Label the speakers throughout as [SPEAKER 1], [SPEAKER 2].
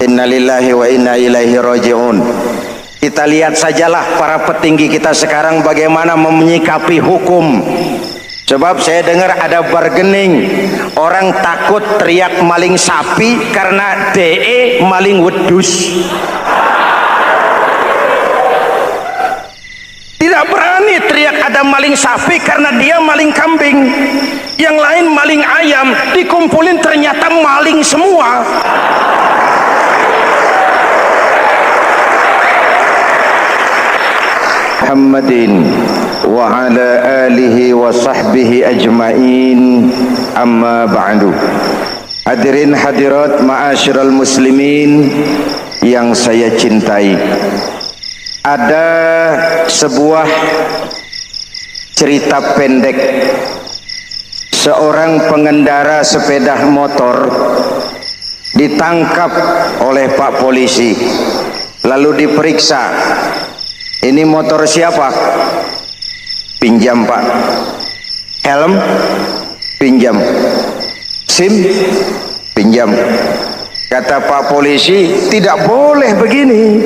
[SPEAKER 1] Inna lillahi wa inna ilaihi raji'un. Kita lihat sajalah para petinggi kita sekarang bagaimana menyikapi hukum. Sebab saya dengar ada bargaining, orang takut teriak maling sapi karena DE maling wedus. Tidak berani teriak ada maling sapi karena dia maling kambing. Yang lain maling ayam, dikumpulin ternyata maling semua. Muhammadin wa ala alihi wa sahbihi ajma'in, amma ba'du. Hadirin hadirat ma'asyiral muslimin yang saya cintai, ada sebuah cerita pendek. Seorang pengendara sepeda motor ditangkap oleh Pak Polisi, lalu diperiksa. Ini motor siapa? Pinjam Pak. Helm? Pinjam. SIM? Pinjam. Kata Pak Polisi, tidak boleh begini.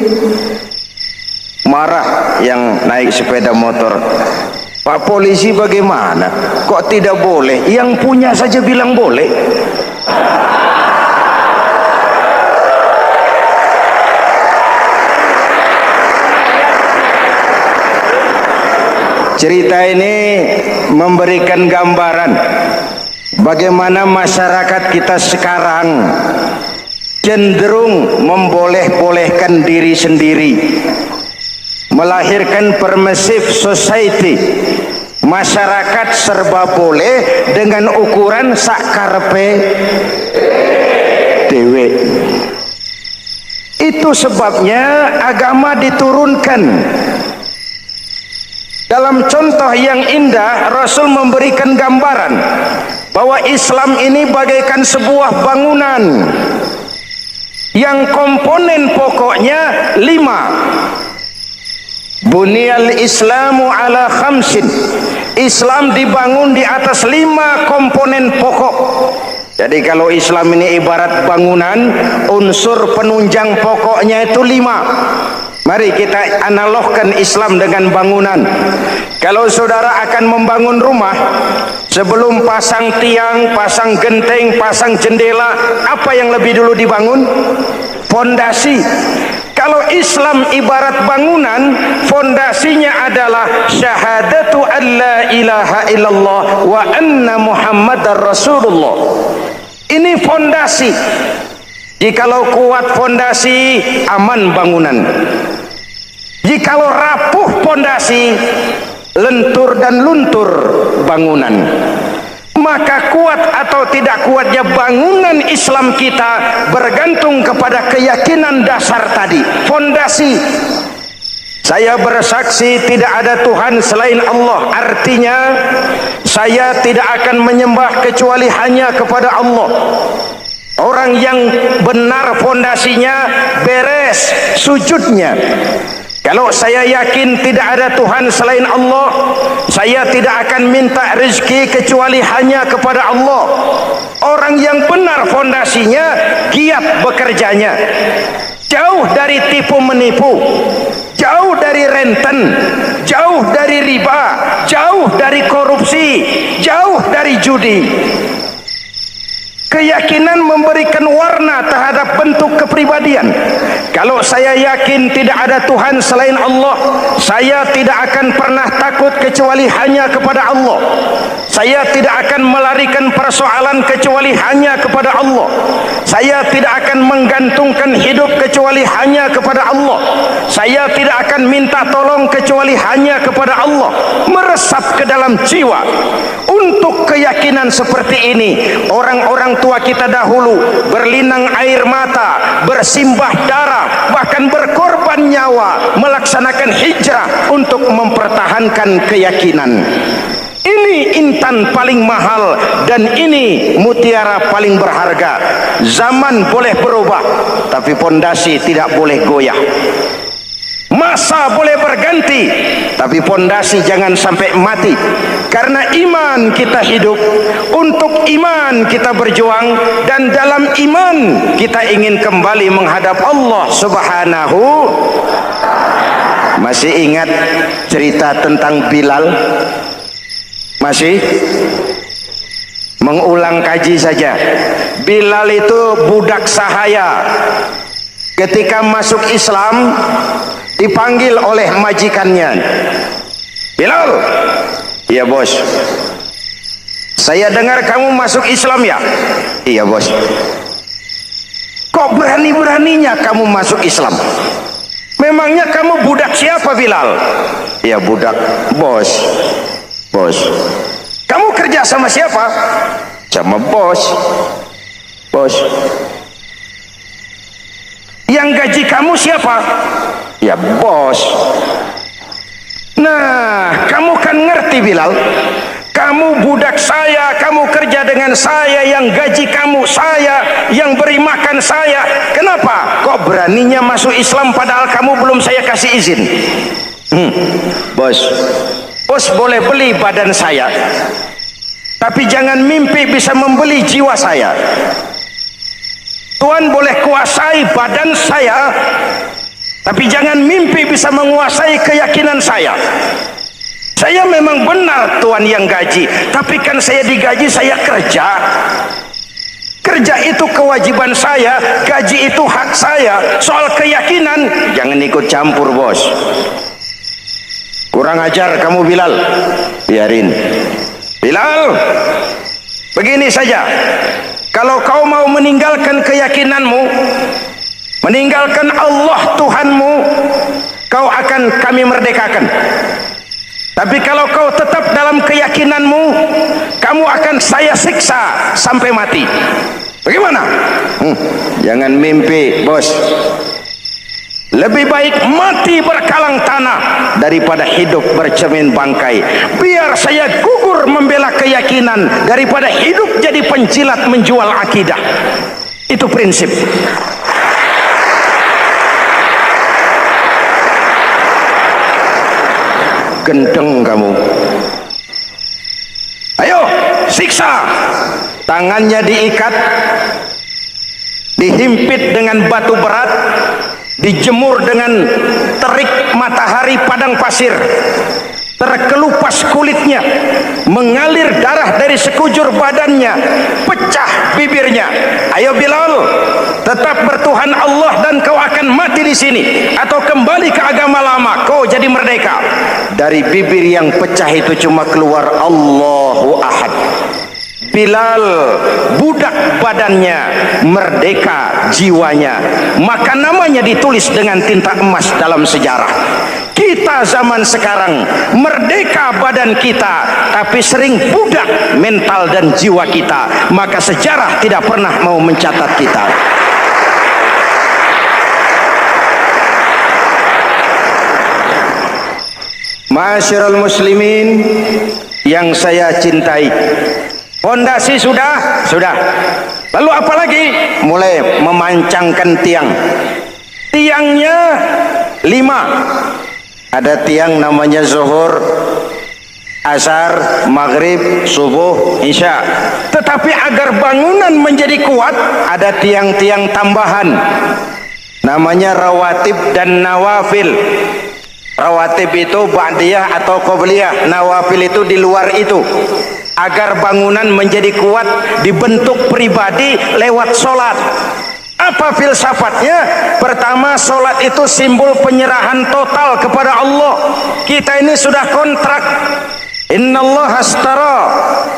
[SPEAKER 1] Marah yang naik sepeda motor. Pak Polisi bagaimana? Kok tidak boleh? Yang punya saja bilang boleh. Cerita ini memberikan gambaran bagaimana masyarakat kita sekarang cenderung memboleh-bolehkan diri sendiri, melahirkan permissive society. Masyarakat serba boleh dengan ukuran sakarepe dewe. Itu sebabnya agama diturunkan. Dalam contoh yang indah, Rasul memberikan gambaran bahwa Islam ini bagaikan sebuah bangunan yang komponen pokoknya 5. Bunyal Islamu ala khamsin. Islam dibangun di atas 5 komponen pokok. Jadi kalau Islam ini ibarat bangunan, unsur penunjang pokoknya itu 5. Mari kita analogkan Islam dengan bangunan. Kalau saudara akan membangun rumah, sebelum pasang tiang, pasang genteng, pasang jendela, apa yang lebih dulu dibangun? Fondasi. Kalau Islam ibarat bangunan, fondasinya adalah syahadatu an la ilaha illallah wa anna muhammadar rasulullah. Ini fondasi. Jikalau kuat fondasi, aman bangunan. Jikalau rapuh fondasi, lentur dan luntur bangunan. Maka kuat atau tidak kuatnya bangunan Islam kita bergantung kepada keyakinan dasar tadi, fondasi. Saya bersaksi tidak ada Tuhan selain Allah. Artinya saya tidak akan menyembah kecuali hanya kepada Allah. Orang yang benar fondasinya beres sujudnya. Kalau saya yakin tidak ada Tuhan selain Allah, saya tidak akan minta rezeki kecuali hanya kepada Allah. Orang yang benar fondasinya, giat bekerjanya, jauh dari tipu menipu, jauh dari renten, jauh dari riba, jauh dari korupsi, jauh dari judi. Keyakinan memberikan warna terhadap bentuk kepribadian. Kalau saya yakin tidak ada Tuhan selain Allah, saya tidak akan pernah takut kecuali hanya kepada Allah. Saya tidak akan melarikan persoalan kecuali hanya kepada Allah. Saya tidak akan menggantungkan hidup kecuali hanya kepada Allah. Saya tidak akan minta tolong kecuali hanya kepada Allah. Meresap ke dalam jiwa. Untuk keyakinan seperti ini, orang-orang tua kita dahulu berlinang air mata, bersimbah darah, bahkan berkorban nyawa, melaksanakan hijrah untuk mempertahankan keyakinan. Ini intan paling mahal dan ini mutiara paling berharga. Zaman boleh berubah, tapi pondasi tidak boleh goyah. Masa boleh berganti, tapi tapi pondasi jangan sampai mati. Karena iman kita hidup, untuk iman kita berjuang, dan dalam iman kita ingin kembali menghadap Allah Subhanahu. Masih ingat cerita tentang Bilal? Masih? Mengulang kaji saja. Bilal itu budak sahaya. Ketika masuk Islam, dipanggil oleh majikannya. Bilal, iya bos. Saya dengar kamu masuk Islam ya? Iya bos. Kok berani-beraninya kamu masuk Islam? Memangnya kamu budak siapa Bilal? Ya budak bos. Bos. Kamu kerja sama siapa? Sama bos. Bos. Yang gaji kamu siapa? Ya bos. Nah, kamu kan ngerti Bilal, kamu budak saya, kamu kerja dengan saya, yang gaji kamu saya, yang beri makan saya. Kenapa? Kok beraninya masuk Islam padahal kamu belum saya kasih izin? Bos, bos boleh beli badan saya, tapi jangan mimpi bisa membeli jiwa saya. Tuhan boleh kuasai badan saya, tapi jangan mimpi bisa menguasai keyakinan saya. Saya memang benar Tuhan yang gaji, tapi kan saya digaji, saya kerja. Kerja itu kewajiban saya, gaji itu hak saya. Soal keyakinan jangan ikut campur bos. Kurang ajar kamu Bilal. Biarin Bilal. Begini saja, kalau kau mau meninggalkan keyakinanmu, meninggalkan Allah Tuhanmu, kau akan kami merdekakan. Tapi kalau kau tetap dalam keyakinanmu, kamu akan saya siksa sampai mati. Bagaimana? Jangan mimpi bos. Lebih baik mati berkalang tanah daripada hidup bercermin bangkai. Biar saya gugur membela keyakinan daripada hidup jadi penjilat menjual akidah. Itu prinsip. Gendeng kamu. Ayo siksa. Tangannya diikat, dihimpit dengan batu berat, dijemur dengan terik matahari padang pasir, terkelupas kulitnya, mengalir darah dari sekujur badannya, pecah bibirnya. Ayo Bilal, tetap bertuhan Allah dan kau akan mati di sini, atau kembali ke agama lama, kau jadi merdeka. Dari bibir yang pecah itu cuma keluar Allahu Ahad. Bilal budak badannya, merdeka jiwanya, maka namanya ditulis dengan tinta emas dalam sejarah. Kita zaman sekarang merdeka badan kita, tapi sering budak mental dan jiwa kita, maka sejarah tidak pernah mau mencatat kita. Ma'asyiral muslimin yang saya cintai, fondasi sudah. Lalu apa lagi? Mulai memancangkan tiang. Tiangnya 5. Ada tiang namanya zuhur, asar, maghrib, subuh, isya. Tetapi agar bangunan menjadi kuat, ada tiang-tiang tambahan. Namanya rawatib dan nawafil. Rawatib itu ba'diyah atau qobliyah, nawafil itu di luar itu. Agar bangunan menjadi kuat, dibentuk pribadi lewat sholat. Apa filsafatnya? Pertama, sholat itu simbol penyerahan total kepada Allah. Kita ini sudah kontrak. Innallaha astara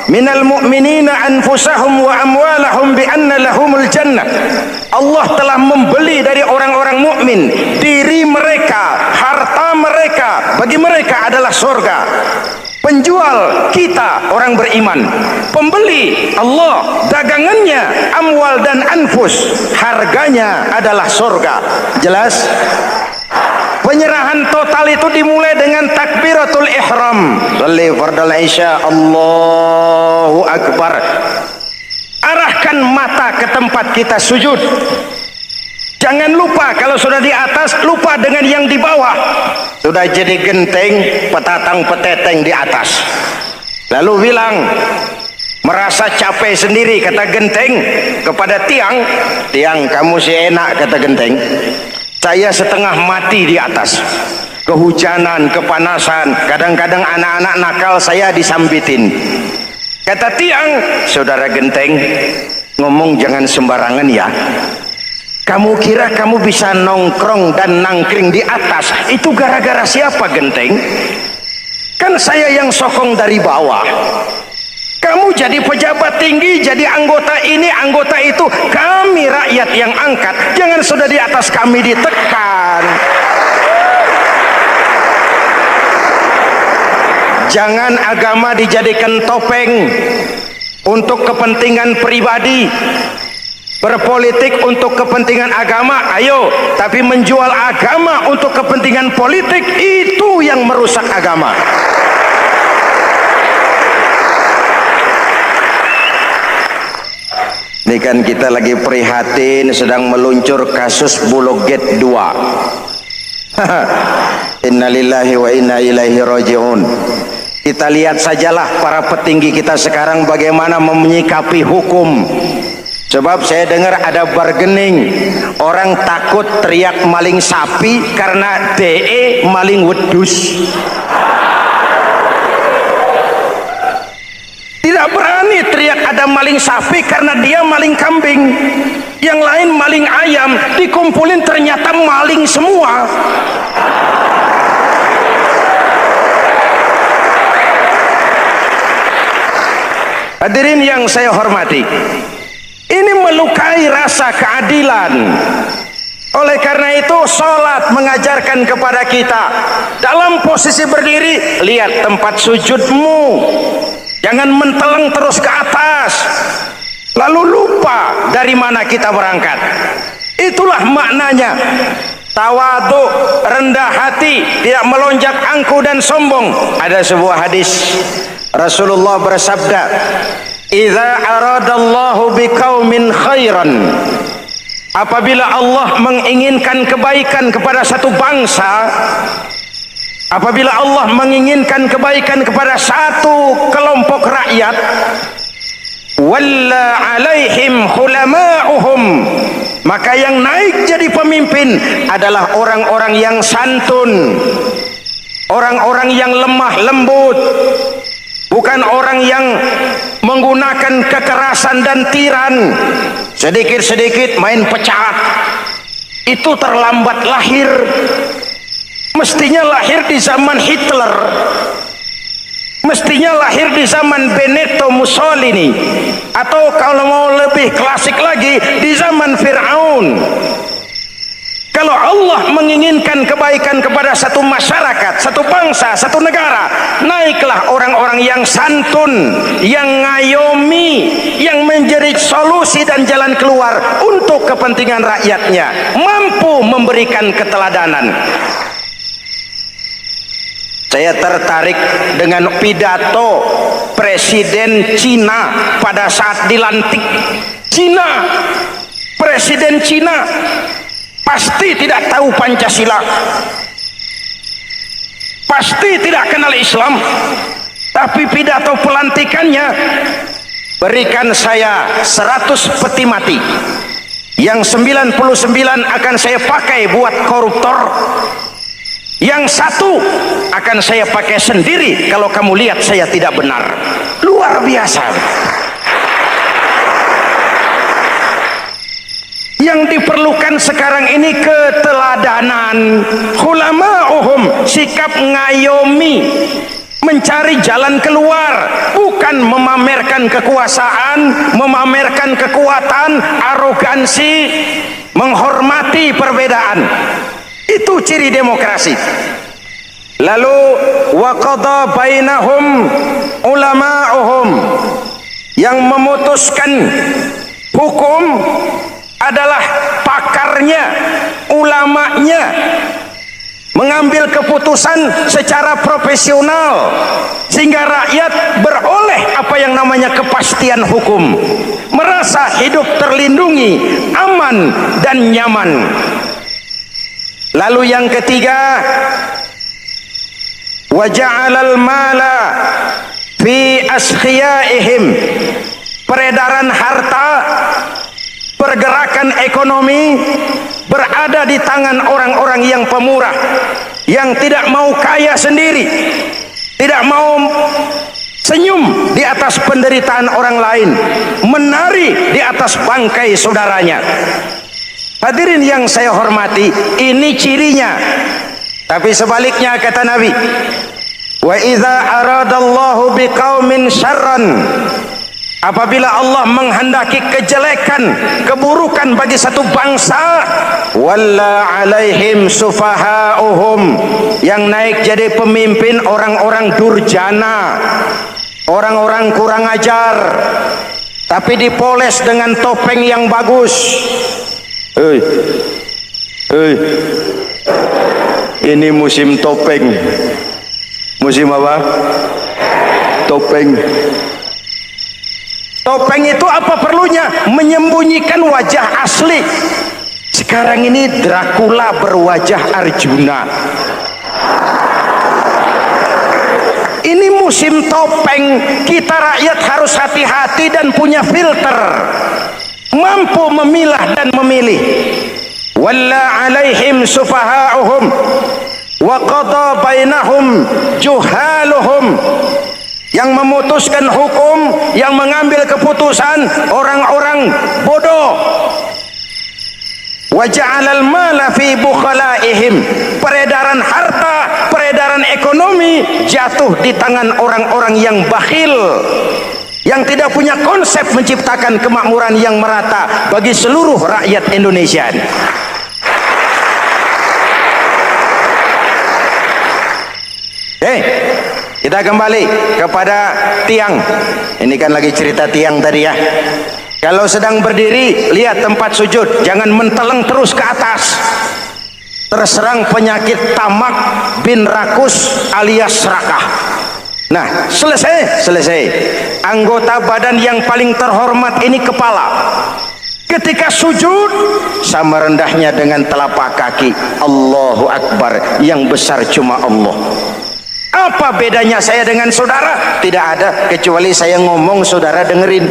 [SPEAKER 1] minal mu'minina anfusahum wa amwalahum bi anna lahumul jannah. Allah telah membeli dari orang-orang mukmin diri mereka, harta mereka, bagi mereka adalah surga. Penjual kita orang beriman, pembeli Allah, dagangannya amwal dan anfus, harganya adalah surga. Jelas? Penyerahan total itu dimulai dengan takbiratul ihram. Shalli fardal isya, Allahu akbar. Arahkan mata ke tempat kita sujud. Jangan lupa kalau sudah di atas, lupa dengan yang di bawah. sudah jadi genteng, petatang peteteng di atas. Lalu bilang, merasa capek sendiri, kata genteng kepada tiang, tiang kamu si enak, kata genteng, saya setengah mati di atas, kehujanan, kepanasan, kadang-kadang anak-anak nakal saya disambitin. Kata tiang, saudara genteng, ngomong jangan sembarangan ya. Kamu kira kamu bisa nongkrong dan nangkring di atas itu gara-gara siapa genteng? Kan saya yang sokong dari bawah. Kamu jadi pejabat tinggi, jadi anggota ini, anggota itu, kami rakyat yang angkat. Jangan sudah di atas kami ditekan. Jangan agama dijadikan topeng untuk kepentingan pribadi. Berpolitik untuk kepentingan agama, ayo, tapi menjual agama untuk kepentingan politik, itu yang merusak agama. Ini kan kita lagi prihatin sedang meluncur kasus Bulog Gate 2. Innalillahi wa inna ilaihi raji'un. Kita lihat sajalah para petinggi kita sekarang bagaimana menyikapi hukum. Sebab saya dengar ada bargaining, orang takut teriak maling sapi karena DE maling wedus. Tidak berani teriak ada maling sapi karena dia maling kambing. Yang lain maling ayam, dikumpulin ternyata maling semua. Hadirin yang saya hormati, ini melukai rasa keadilan. Oleh karena itu sholat mengajarkan kepada kita dalam posisi berdiri, lihat tempat sujudmu, jangan menteleng terus ke atas lalu lupa dari mana kita berangkat. Itulah maknanya tawadhu, rendah hati, tidak melonjak angku dan sombong. Ada sebuah hadis Rasulullah bersabda, idza aradallahu biqaumin khairan, apabila Allah menginginkan kebaikan kepada satu bangsa, apabila Allah menginginkan kebaikan kepada satu kelompok rakyat, walla alaihim hulama'uhum, maka yang naik jadi pemimpin adalah orang-orang yang santun, orang-orang yang lemah lembut, bukan orang yang menggunakan kekerasan dan tiran, sedikit-sedikit main pecat. Itu terlambat lahir. Mestinya lahir di zaman Hitler, mestinya lahir di zaman Benito Mussolini, atau kalau mau lebih klasik lagi di zaman Fir'aun. Kalau Allah menginginkan kebaikan kepada satu masyarakat, satu bangsa, satu negara, naiklah orang-orang yang santun, yang ngayomi, yang menjadi solusi dan jalan keluar untuk kepentingan rakyatnya, mampu memberikan keteladanan. Saya tertarik dengan pidato Presiden Cina pada saat dilantik. Cina, Presiden Cina pasti tidak tahu Pancasila, pasti tidak kenal Islam, tapi pidato pelantikannya, berikan saya 100 peti mati, yang 99 akan saya pakai buat koruptor, yang satu akan saya pakai sendiri kalau kamu lihat saya tidak benar. Luar biasa. Yang diperlukan sekarang ini keteladanan, hulama'uhum, sikap ngayomi, mencari jalan keluar, bukan memamerkan kekuasaan, memamerkan kekuatan, arogansi, menghormati perbedaan. Itu ciri demokrasi. Lalu waqadha bainahum ulama'uhum, yang memutuskan hukum adalah pakarnya, ulamanya, mengambil keputusan secara profesional sehingga rakyat beroleh apa yang namanya kepastian hukum, merasa hidup terlindungi, aman dan nyaman. Lalu yang ketiga, wa ja'alal mala fi askhiyaihim, peredaran harta, pergerakan ekonomi berada di tangan orang-orang yang pemurah, yang tidak mau kaya sendiri, tidak mau senyum di atas penderitaan orang lain, menari di atas bangkai saudaranya. Hadirin yang saya hormati, ini cirinya. Tapi sebaliknya kata Nabi, wa idza aradallahu biqaumin syarran, apabila Allah menghendaki kejelekan, keburukan bagi satu bangsa, walla alaihim sufahauhum, yang naik jadi pemimpin orang-orang durjana, orang-orang kurang ajar, tapi dipoles dengan topeng yang bagus. Ini musim topeng. Musim apa? Topeng. Topeng itu apa perlunya? Menyembunyikan wajah asli. Sekarang ini Dracula berwajah Arjuna. Ini musim topeng. Kita rakyat harus hati-hati dan punya filter, mampu memilah dan memilih. Walla alaihim sufahauhum wa qada bainahum juhaluhum, yang memutuskan hukum, yang mengambil keputusan orang-orang bodoh. Wa ja'alal mala fi bukhalaihim, peredaran harta, peredaran ekonomi jatuh di tangan orang-orang yang bakhil, yang tidak punya konsep menciptakan kemakmuran yang merata bagi seluruh rakyat Indonesia. Kita kembali kepada tiang. Ini kan lagi cerita tiang tadi ya. Kalau sedang berdiri, lihat tempat sujud, jangan menteleng terus ke atas. Terserang penyakit tamak bin rakus alias serakah. Nah, selesai. Anggota badan yang paling terhormat ini kepala. Ketika sujud, sama rendahnya dengan telapak kaki. Allahu Akbar, yang besar cuma Allah. Apa bedanya saya dengan saudara? Tidak ada, kecuali saya ngomong saudara dengerin.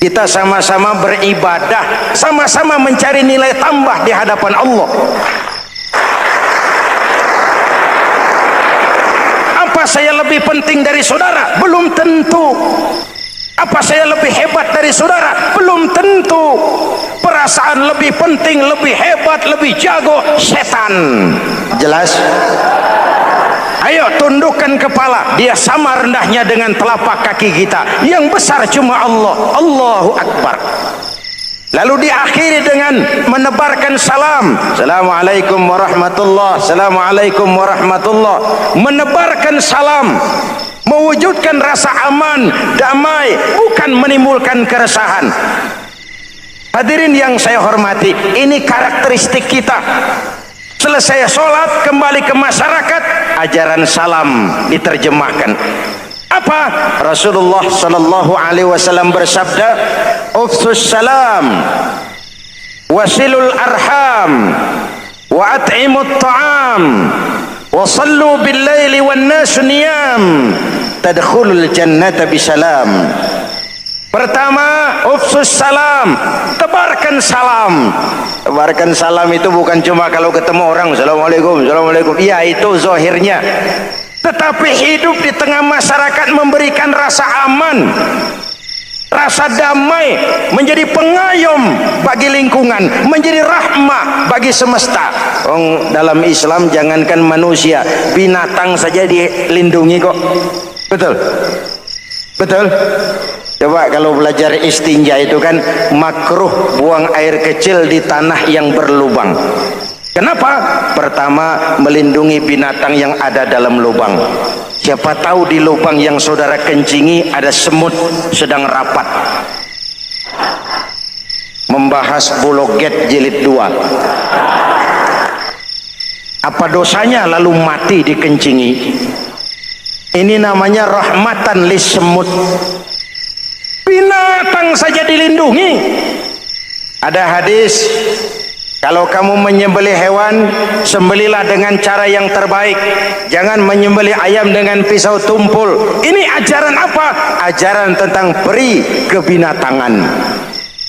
[SPEAKER 1] Kita sama-sama beribadah, sama-sama mencari nilai tambah di hadapan Allah. Apa saya lebih penting dari saudara? Belum tentu. Apa saya lebih hebat dari saudara? Belum tentu. Perasaan lebih penting, lebih hebat, lebih jago setan. Jelas? Ayo tundukkan kepala, dia sama rendahnya dengan telapak kaki kita. Yang besar cuma Allah. Allahu Akbar. Lalu diakhiri dengan menebarkan salam. Assalamualaikum warahmatullah. Assalamualaikum warahmatullah. Menebarkan salam, mewujudkan rasa aman, damai, bukan menimbulkan keresahan. Hadirin yang saya hormati, ini karakteristik kita. Selesai sholat, kembali ke masyarakat, ajaran salam diterjemahkan. Apa? Rasulullah sallallahu alaihi wasallam bersabda, "Ufsus salam, wasilul arham, wa at'imut ta'am, wa sallu bil laili wan nasu niyam, tadkhulul jannata bisalam." Pertama, ufsus salam, tebarkan salam. Tebarkan salam itu bukan cuma kalau ketemu orang, assalamualaikum, assalamualaikum. Iya, itu zahirnya. Tetapi hidup di tengah masyarakat memberikan rasa aman, rasa damai, menjadi pengayom bagi lingkungan, menjadi rahmah bagi semesta. Dalam Islam jangankan manusia, binatang saja dilindungi kok. Betul? Betul? Coba kalau belajar istinja itu kan makruh buang air kecil di tanah yang berlubang. Kenapa? Pertama, melindungi binatang yang ada dalam lubang. Siapa tahu di lubang yang saudara kencingi ada semut sedang rapat. Membahas Bologet jilid 2. Apa dosanya lalu mati dikencingi? Ini namanya rahmatan lis semut. Binatang saja dilindungi. Ada hadis Kalau kamu menyembelih hewan, sembelilah dengan cara yang terbaik. Jangan menyembelih ayam dengan pisau tumpul. Ini ajaran apa? Ajaran tentang peri kebinatangan.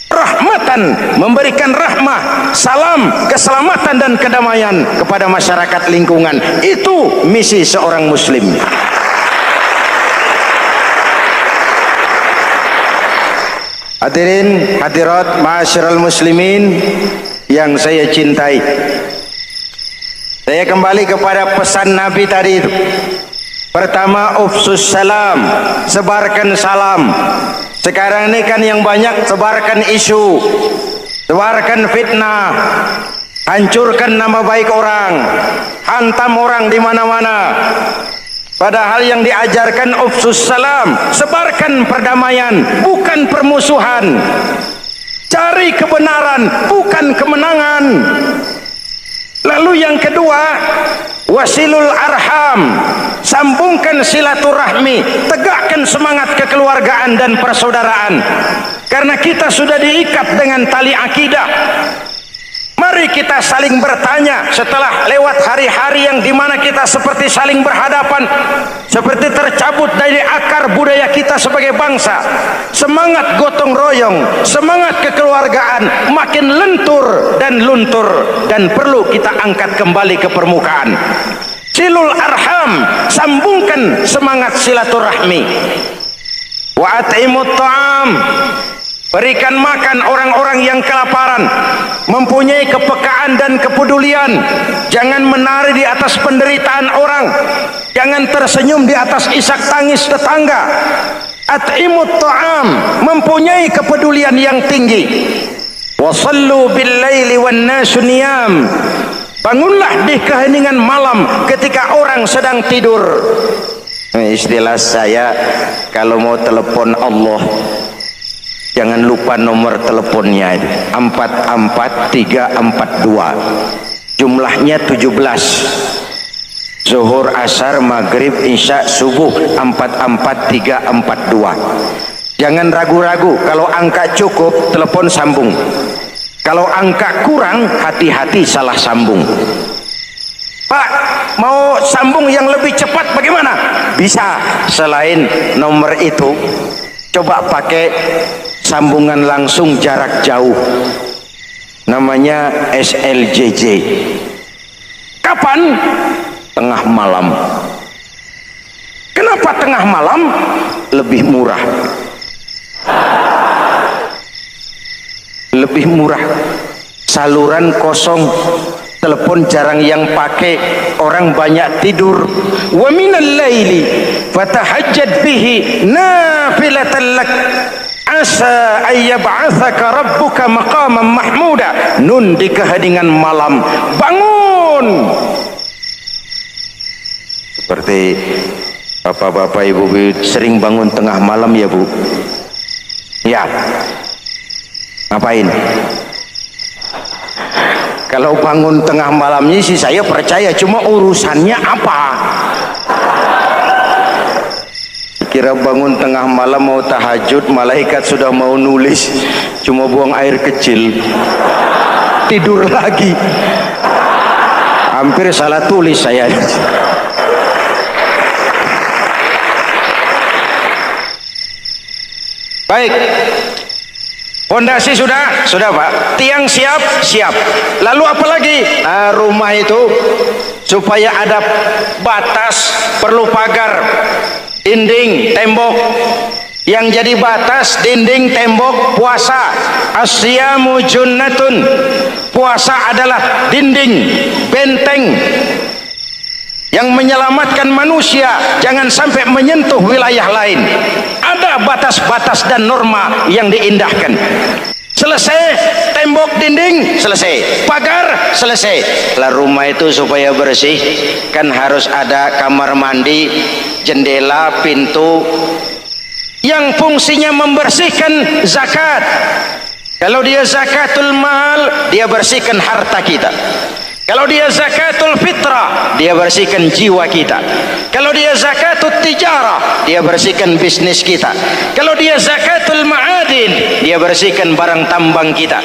[SPEAKER 1] Rahmatan, memberikan rahmah, salam, keselamatan dan kedamaian kepada masyarakat lingkungan. Itu misi seorang muslim. Hadirin hadirat ma'asyiral muslimin yang saya cintai, saya kembali kepada pesan Nabi tadi itu. Pertama, ufsus salam, sebarkan salam. Sekarang ini kan yang banyak sebarkan isu, sebarkan fitnah, hancurkan nama baik orang, hantam orang di mana-mana. Padahal yang diajarkan ufsus salam, sebarkan perdamaian, bukan permusuhan. Cari kebenaran, bukan kemenangan. Lalu yang kedua, wasilul arham, sambungkan silaturahmi, tegakkan semangat kekeluargaan dan persaudaraan. Karena kita sudah diikat dengan tali akidah. Mari kita saling bertanya setelah lewat hari-hari yang dimana kita seperti saling berhadapan, seperti tercabut dari akar budaya kita sebagai bangsa. Semangat gotong royong, semangat kekeluargaan makin lentur dan luntur, dan perlu kita angkat kembali ke permukaan. Silul arham, sambungkan semangat silaturahmi. Wa at'imut ta'am, berikan makan orang-orang yang kelaparan, mempunyai kepekaan dan kepedulian. Jangan menari di atas penderitaan orang, jangan tersenyum di atas isak tangis tetangga. At'imut ta'am, mempunyai kepedulian yang tinggi. Wa sallu bil laili wan nasu niyam, bangunlah di keheningan malam ketika orang sedang tidur. Istilah saya, kalau mau telepon Allah, jangan lupa nomor teleponnya, 44342. Jumlahnya 17. Zuhur, asar, maghrib, isya, subuh, 44342. Jangan ragu-ragu. Kalau angka cukup, telepon sambung. Kalau angka kurang, hati-hati salah sambung. Pak, mau sambung yang lebih cepat bagaimana? Bisa. Selain nomor itu, coba pakai sambungan langsung jarak jauh, namanya SLJJ. Kapan? Tengah malam. Kenapa tengah malam? Lebih murah. Lebih murah. Saluran kosong, telepon jarang yang pakai, orang banyak tidur. Wa minal laili fatahajjad bihi nafilatan lak asa ayyab'atsaka rabbuka maqaman mahmuda. Nun, di keheningan malam bangun. Seperti bapak-bapak, ibu-ibu sering bangun tengah malam ya Bu? Ya. Ngapain? Kalau bangun tengah malamnya sih saya percaya, cuma urusannya apa? Kira bangun tengah malam mau tahajud, malaikat sudah mau nulis, cuma buang air kecil, tidur lagi. Hampir salah tulis saya. Baik, fondasi sudah Pak, tiang siap. Lalu apa lagi? Nah, rumah itu supaya ada batas, perlu pagar, dinding, tembok. Yang jadi batas, dinding, tembok, puasa. Asyamu junnatun, puasa adalah dinding, benteng yang menyelamatkan manusia jangan sampai menyentuh wilayah lain. Ada batas-batas dan norma yang diindahkan. Selesai tembok, dinding, selesai pagar, selesai. Lah rumah itu supaya bersih kan harus ada kamar mandi, jendela, pintu yang fungsinya membersihkan zakat. Kalau dia zakatul mal, dia bersihkan harta kita. Kalau dia zakatul fitrah, dia bersihkan jiwa kita. Kalau dia zakatul tijarah, dia bersihkan bisnis kita. Kalau dia zakatul ma'adin, dia dia bersihkan barang tambang kita.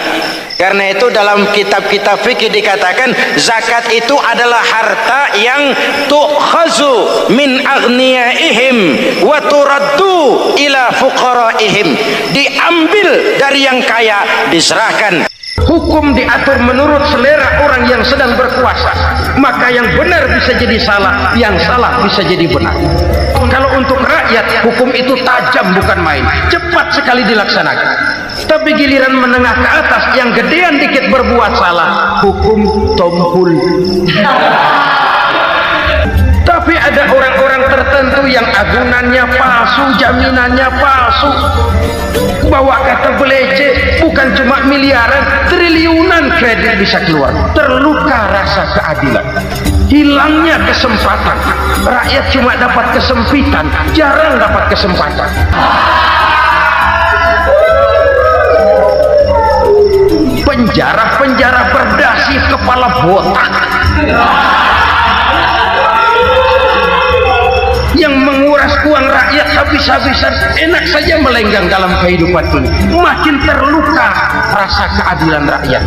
[SPEAKER 1] Karena itu dalam kitab-kitab fikih dikatakan zakat itu adalah harta yang tu'khazu min aghniyaihim wa turaddu ila fuqaraihim, diambil dari yang kaya diserahkan. Hukum diatur menurut selera orang yang sedang berkuasa, maka yang benar bisa jadi salah, yang salah bisa jadi benar. Kalau untuk rakyat, hukum itu tajam bukan main, cepat sekali dilaksanakan. Tapi giliran menengah ke atas yang gedean dikit berbuat salah, hukum tompul. Tapi ada orang-orang tertentu yang agunannya palsu, jaminannya palsu, bawa kata belece, bukan cuma miliaran, triliunan kredit bisa keluar. Terluka rasa keadilan, hilangnya kesempatan. Rakyat cuma dapat kesempitan, jarang dapat kesempatan. Penjara-penjara berdasi kepala botak yang menguras uang rakyat habis-habisan, enak saja melenggang dalam kehidupan ini. Makin terluka rasa keadilan rakyat.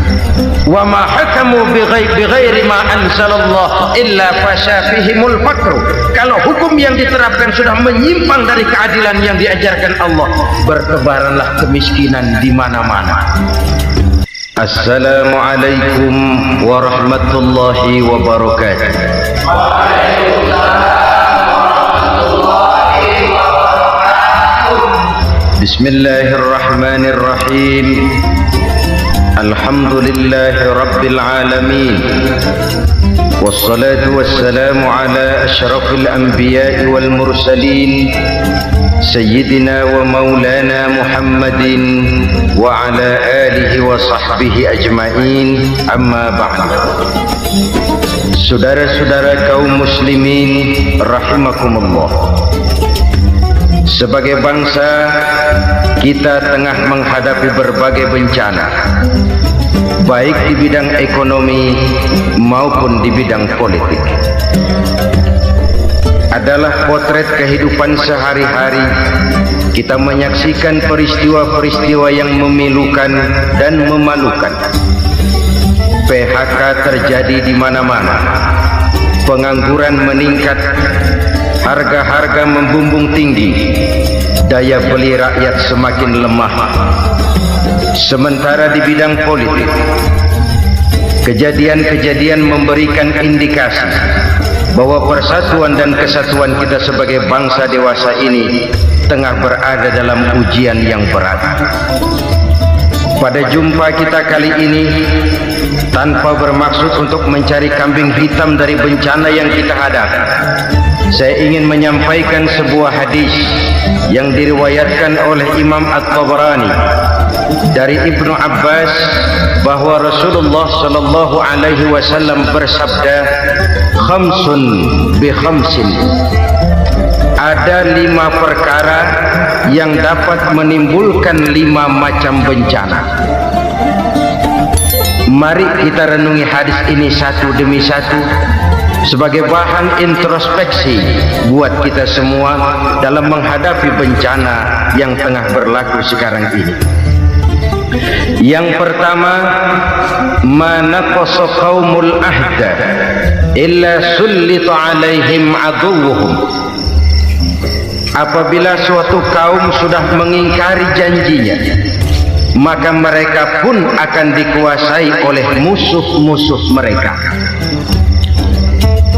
[SPEAKER 1] Wa ma hakamu bighairi ma anzalallah illa fasyafihimul faqru. Kalau hukum yang diterapkan sudah menyimpang dari keadilan yang diajarkan Allah, bertebaranlah kemiskinan di mana-mana. Assalamualaikum warahmatullahi wabarakatuh. Bismillahirrahmanirrahim. Alhamdulillahi rabbil alamin. Wassalatu wassalamu ala asyrafil anbiya'i wal mursalin, Sayyidina wa maulana Muhammadin wa ala alihi wa sahbihi ajma'in, amma ba'd. Saudara-saudara kaum muslimin rahimakumullah, sebagai bangsa kita tengah menghadapi berbagai bencana, baik di bidang ekonomi maupun di bidang politik. Adalah potret kehidupan sehari-hari. Kita menyaksikan peristiwa-peristiwa yang memilukan dan memalukan. PHK terjadi di mana-mana, pengangguran meningkat, harga-harga membumbung tinggi, daya beli rakyat semakin lemah. Sementara di bidang politik, kejadian-kejadian memberikan indikasi bahwa persatuan dan kesatuan kita sebagai bangsa dewasa ini tengah berada dalam ujian yang berat. Pada jumpa kita kali ini, tanpa bermaksud untuk mencari kambing hitam dari bencana yang kita hadapi, saya ingin menyampaikan sebuah hadis yang diriwayatkan oleh Imam At-Tabarani dari Ibnu Abbas bahwa Rasulullah sallallahu alaihi wasallam bersabda, khamsun bi khamsin. Ada 5 perkara yang dapat menimbulkan 5 macam bencana. Mari kita renungi hadis ini satu demi satu sebagai bahan introspeksi buat kita semua dalam menghadapi bencana yang tengah berlaku sekarang ini. Yang pertama, manaqasa qaumul ahda illa sullita alaihim aduwwuhum. Apabila suatu kaum sudah mengingkari janjinya, maka mereka pun akan dikuasai oleh musuh-musuh mereka.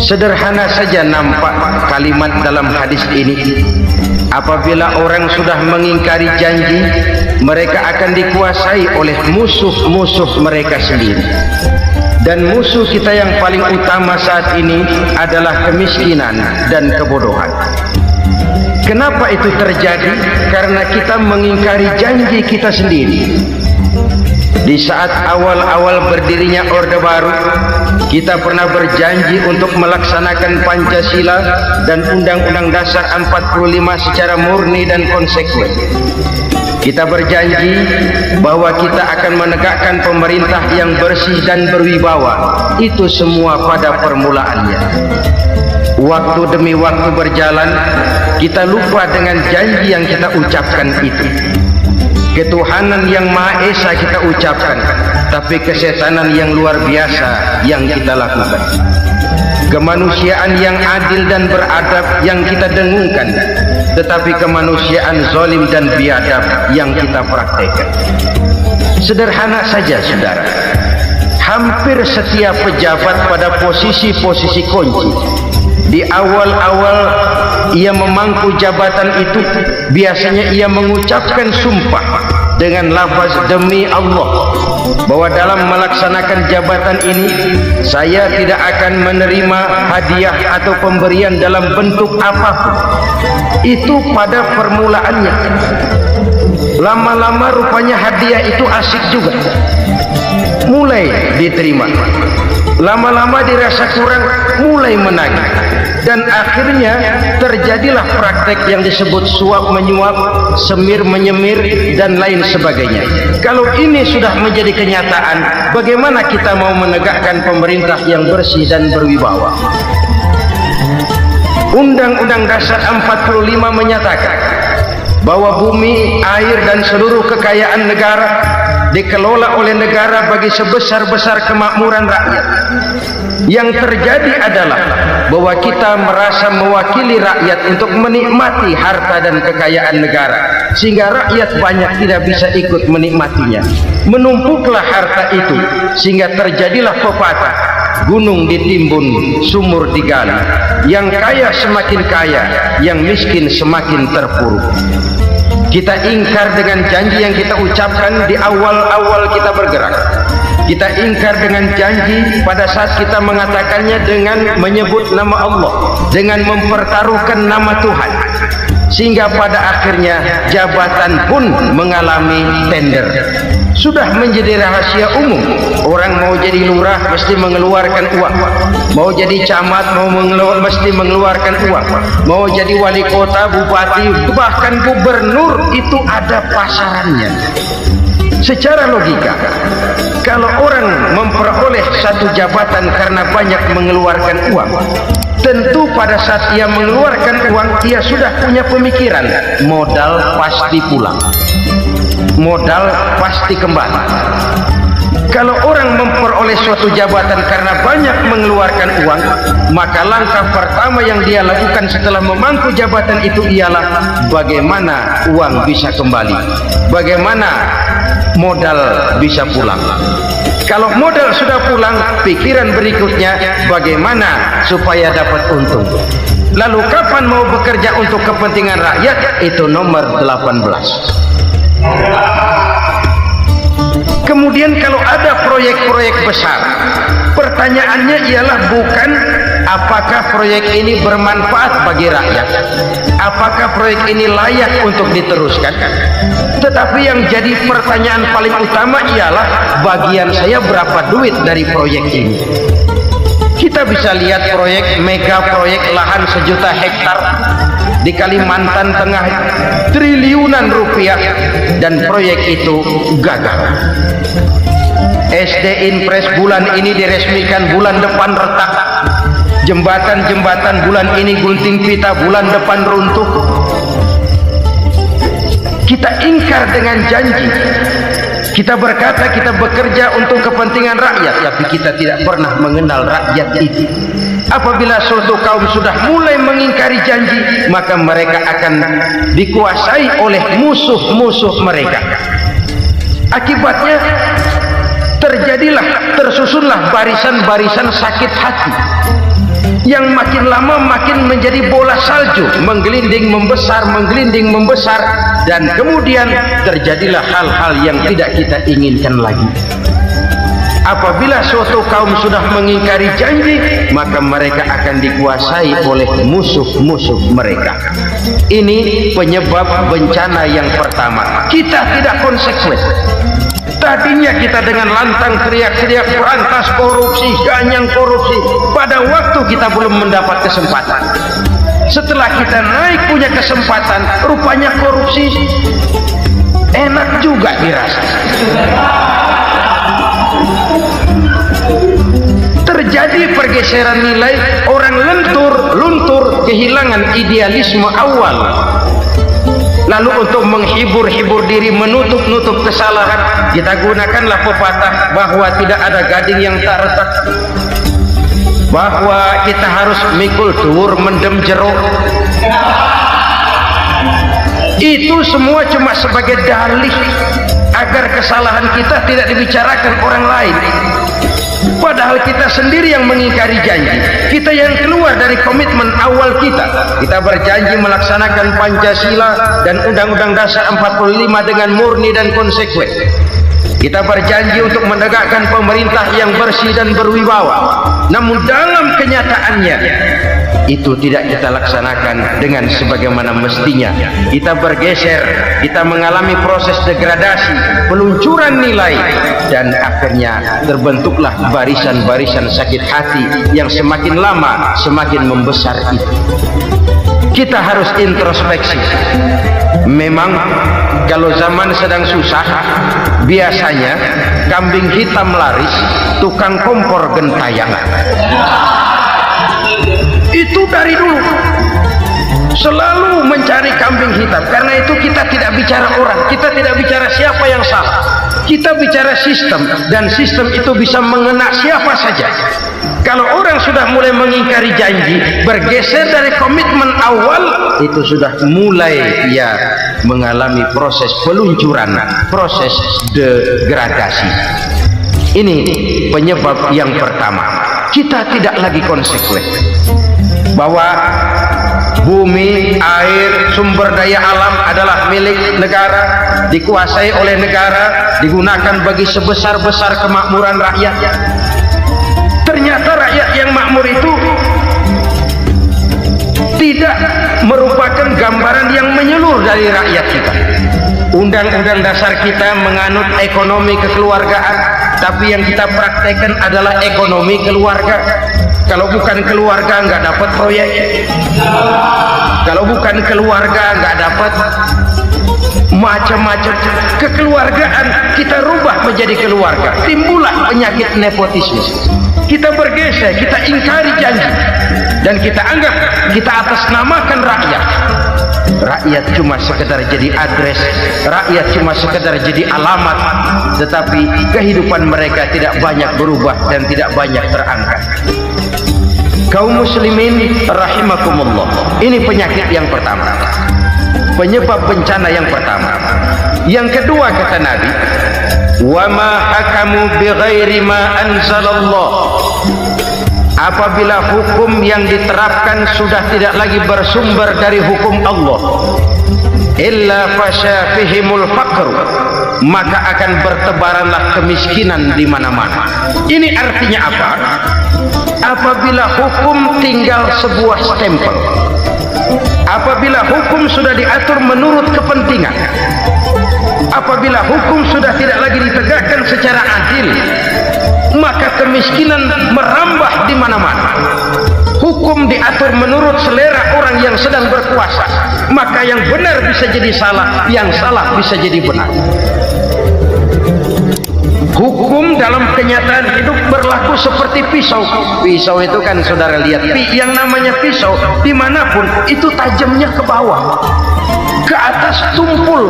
[SPEAKER 1] Sederhana saja nampak kalimat dalam hadis ini. Apabila orang sudah mengingkari janji, mereka akan dikuasai oleh musuh-musuh mereka sendiri. Dan musuh kita yang paling utama saat ini adalah kemiskinan dan kebodohan. Kenapa itu terjadi? Karena kita mengingkari janji kita sendiri. Di saat awal-awal berdirinya Orde Baru, kita pernah berjanji untuk melaksanakan Pancasila dan Undang-Undang Dasar 45 secara murni dan konsekuen. Kita berjanji bahwa kita akan menegakkan pemerintah yang bersih dan berwibawa. Itu semua pada permulaannya. Waktu demi waktu berjalan, kita lupa dengan janji yang kita ucapkan itu. ketuhanan yang Maha Esa kita ucapkan, tapi kesetanan yang luar biasa yang kita lakukan. Kemanusiaan yang adil dan beradab yang kita dengungkan, tetapi kemanusiaan zalim dan biadab yang kita praktekkan. Sederhana saja saudara, hampir setiap pejabat pada posisi-posisi kunci, di awal-awal ia memangku jabatan itu, biasanya ia mengucapkan sumpah dengan lafaz demi Allah, bahwa dalam melaksanakan jabatan ini saya tidak akan menerima hadiah atau pemberian dalam bentuk apapun. Itu pada permulaannya. Lama-lama rupanya hadiah itu asik juga, mulai diterima. Lama-lama dirasa kurang, mulai menagih, dan akhirnya terjadilah praktek yang disebut suap menyuap, semir menyemir, dan lain sebagainya. Kalau ini sudah menjadi kenyataan, bagaimana kita mau menegakkan pemerintah yang bersih dan berwibawa? Undang-Undang Dasar 45 menyatakan bahwa bumi, air, dan seluruh kekayaan negara dikelola oleh negara bagi sebesar-besar kemakmuran rakyat. Yang terjadi adalah bahwa kita merasa mewakili rakyat untuk menikmati harta dan kekayaan negara, sehingga rakyat banyak tidak bisa ikut menikmatinya. Menumpuklah harta itu sehingga terjadilah pepatah, gunung ditimbun, sumur digali. Yang kaya semakin kaya, yang miskin semakin terpuruk. Kita ingkar dengan janji yang kita ucapkan di awal-awal kita bergerak. Kita ingkar dengan janji pada saat kita mengatakannya dengan menyebut nama Allah, dengan mempertaruhkan nama Tuhan, sehingga pada akhirnya jabatan pun mengalami tender. Sudah menjadi rahasia umum, orang mau jadi lurah mesti mengeluarkan uang, mau jadi camat mesti mengeluarkan uang, mau jadi wali kota, bupati, bahkan gubernur, itu ada pasarannya. Secara logika, kalau orang memperoleh satu jabatan karena banyak mengeluarkan uang, tentu pada saat ia mengeluarkan uang, ia sudah punya pemikiran, modal pasti pulang, modal pasti kembali. Kalau orang memperoleh suatu jabatan karena banyak mengeluarkan uang, maka langkah pertama yang dia lakukan setelah memangku jabatan itu ialah bagaimana uang bisa kembali, bagaimana modal bisa pulang. Kalau modal sudah pulang, pikiran berikutnya bagaimana supaya dapat untung. Lalu kapan mau bekerja untuk kepentingan rakyat? Itu nomor 18. Kemudian kalau ada proyek-proyek besar, pertanyaannya ialah bukan apakah proyek ini bermanfaat bagi rakyat, apakah proyek ini layak untuk diteruskan, tetapi yang jadi pertanyaan paling utama ialah bagian saya berapa duit dari proyek ini. Kita bisa lihat proyek mega proyek lahan 1 juta hektar di Kalimantan Tengah, triliunan rupiah, dan proyek itu gagal. SD Impres bulan ini diresmikan, bulan depan retak. Jembatan-jembatan bulan ini gunting pita, bulan depan runtuh. Kita ingkar dengan janji. Kita berkata kita bekerja untuk kepentingan rakyat, tapi kita tidak pernah mengenal rakyat itu. Apabila suatu kaum sudah mulai mengingkari janji, maka mereka akan dikuasai oleh musuh-musuh mereka. Akibatnya tersusunlah barisan-barisan sakit hati yang makin lama makin menjadi bola salju, menggelinding membesar, dan kemudian terjadilah hal-hal yang tidak kita inginkan lagi. Apabila suatu kaum sudah mengingkari janji, maka mereka akan dikuasai oleh musuh-musuh mereka. Ini penyebab bencana yang pertama. Kita tidak konsekuen. Tadinya kita dengan lantang teriak-teriak berantas korupsi, ganyang korupsi. Pada waktu kita belum mendapat kesempatan. Setelah kita naik punya kesempatan, rupanya korupsi enak juga dirasa. Terjadi pergeseran nilai, orang luntur, kehilangan idealisme awal.
[SPEAKER 2] Lalu untuk menghibur-hibur diri, menutup-nutup kesalahan, kita gunakanlah pepatah bahwa tidak ada gading yang tak retak, bahwa kita harus mikul dhuwur mendem jeruk. Itu semua cuma sebagai dalih agar kesalahan kita tidak dibicarakan orang lain. Padahal kita sendiri yang mengingkari janji. Kita yang keluar dari komitmen awal kita. Kita berjanji melaksanakan Pancasila dan Undang-Undang Dasar 45 dengan murni dan konsekuen. Kita berjanji untuk menegakkan pemerintah yang bersih dan berwibawa. Namun dalam kenyataannya itu tidak kita laksanakan dengan sebagaimana mestinya. Kita bergeser, kita mengalami proses degradasi, peluncuran nilai, dan akhirnya terbentuklah barisan-barisan sakit hati yang semakin lama semakin membesar itu. Kita harus introspeksi. Memang kalau zaman sedang susah, biasanya kambing hitam laris, tukang kompor gentayangan. Itu dari dulu selalu mencari kambing hitam. Karena itu kita tidak bicara orang, kita tidak bicara siapa yang salah, kita bicara sistem, dan sistem itu bisa mengena siapa saja. Kalau orang sudah mulai mengingkari janji, bergeser dari komitmen awal, itu sudah mulai ya mengalami proses peluncuran, proses degradasi. Ini penyebab yang pertama. Kita tidak lagi konsekuen bahwa bumi, air, sumber daya alam adalah milik negara, dikuasai oleh negara, digunakan bagi sebesar-besar kemakmuran rakyat. Ternyata rakyat yang makmur itu tidak merupakan gambaran yang menyeluruh dari rakyat kita. Undang-undang dasar kita menganut ekonomi kekeluargaan, tapi yang kita praktekkan adalah ekonomi keluarga. Kalau bukan keluarga nggak dapat proyek, kalau bukan keluarga nggak dapat macam-macam. Kekeluargaan kita rubah menjadi keluarga, timbullah penyakit nepotisme. Kita bergeser, kita ingkari janji, dan kita anggap kita atasnamakan rakyat. Rakyat cuma sekedar jadi adres, rakyat cuma sekedar jadi alamat, tetapi kehidupan mereka tidak banyak berubah dan tidak banyak terangkat. Kaum muslimin rahimakumullah, ini penyakit yang pertama, penyebab bencana yang pertama. Yang kedua, kata Nabi, wa ma hakamu bighairi ma anzalallah. Apabila hukum yang diterapkan sudah tidak lagi bersumber dari hukum Allah, illa fasya fihimul faqr, maka akan bertebaranlah kemiskinan di mana-mana. Ini artinya apa? Apabila hukum tinggal sebuah stempel, apabila hukum sudah diatur menurut kepentingan, apabila hukum sudah tidak lagi ditegakkan secara adil, maka kemiskinan merambah di mana-mana. Hukum diatur menurut selera orang yang sedang berkuasa, maka yang benar bisa jadi salah, yang salah bisa jadi benar. Hukum dalam kenyataan hidup berlaku seperti pisau. Pisau itu kan saudara lihat, yang namanya pisau dimanapun itu tajamnya ke bawah, ke atas tumpul.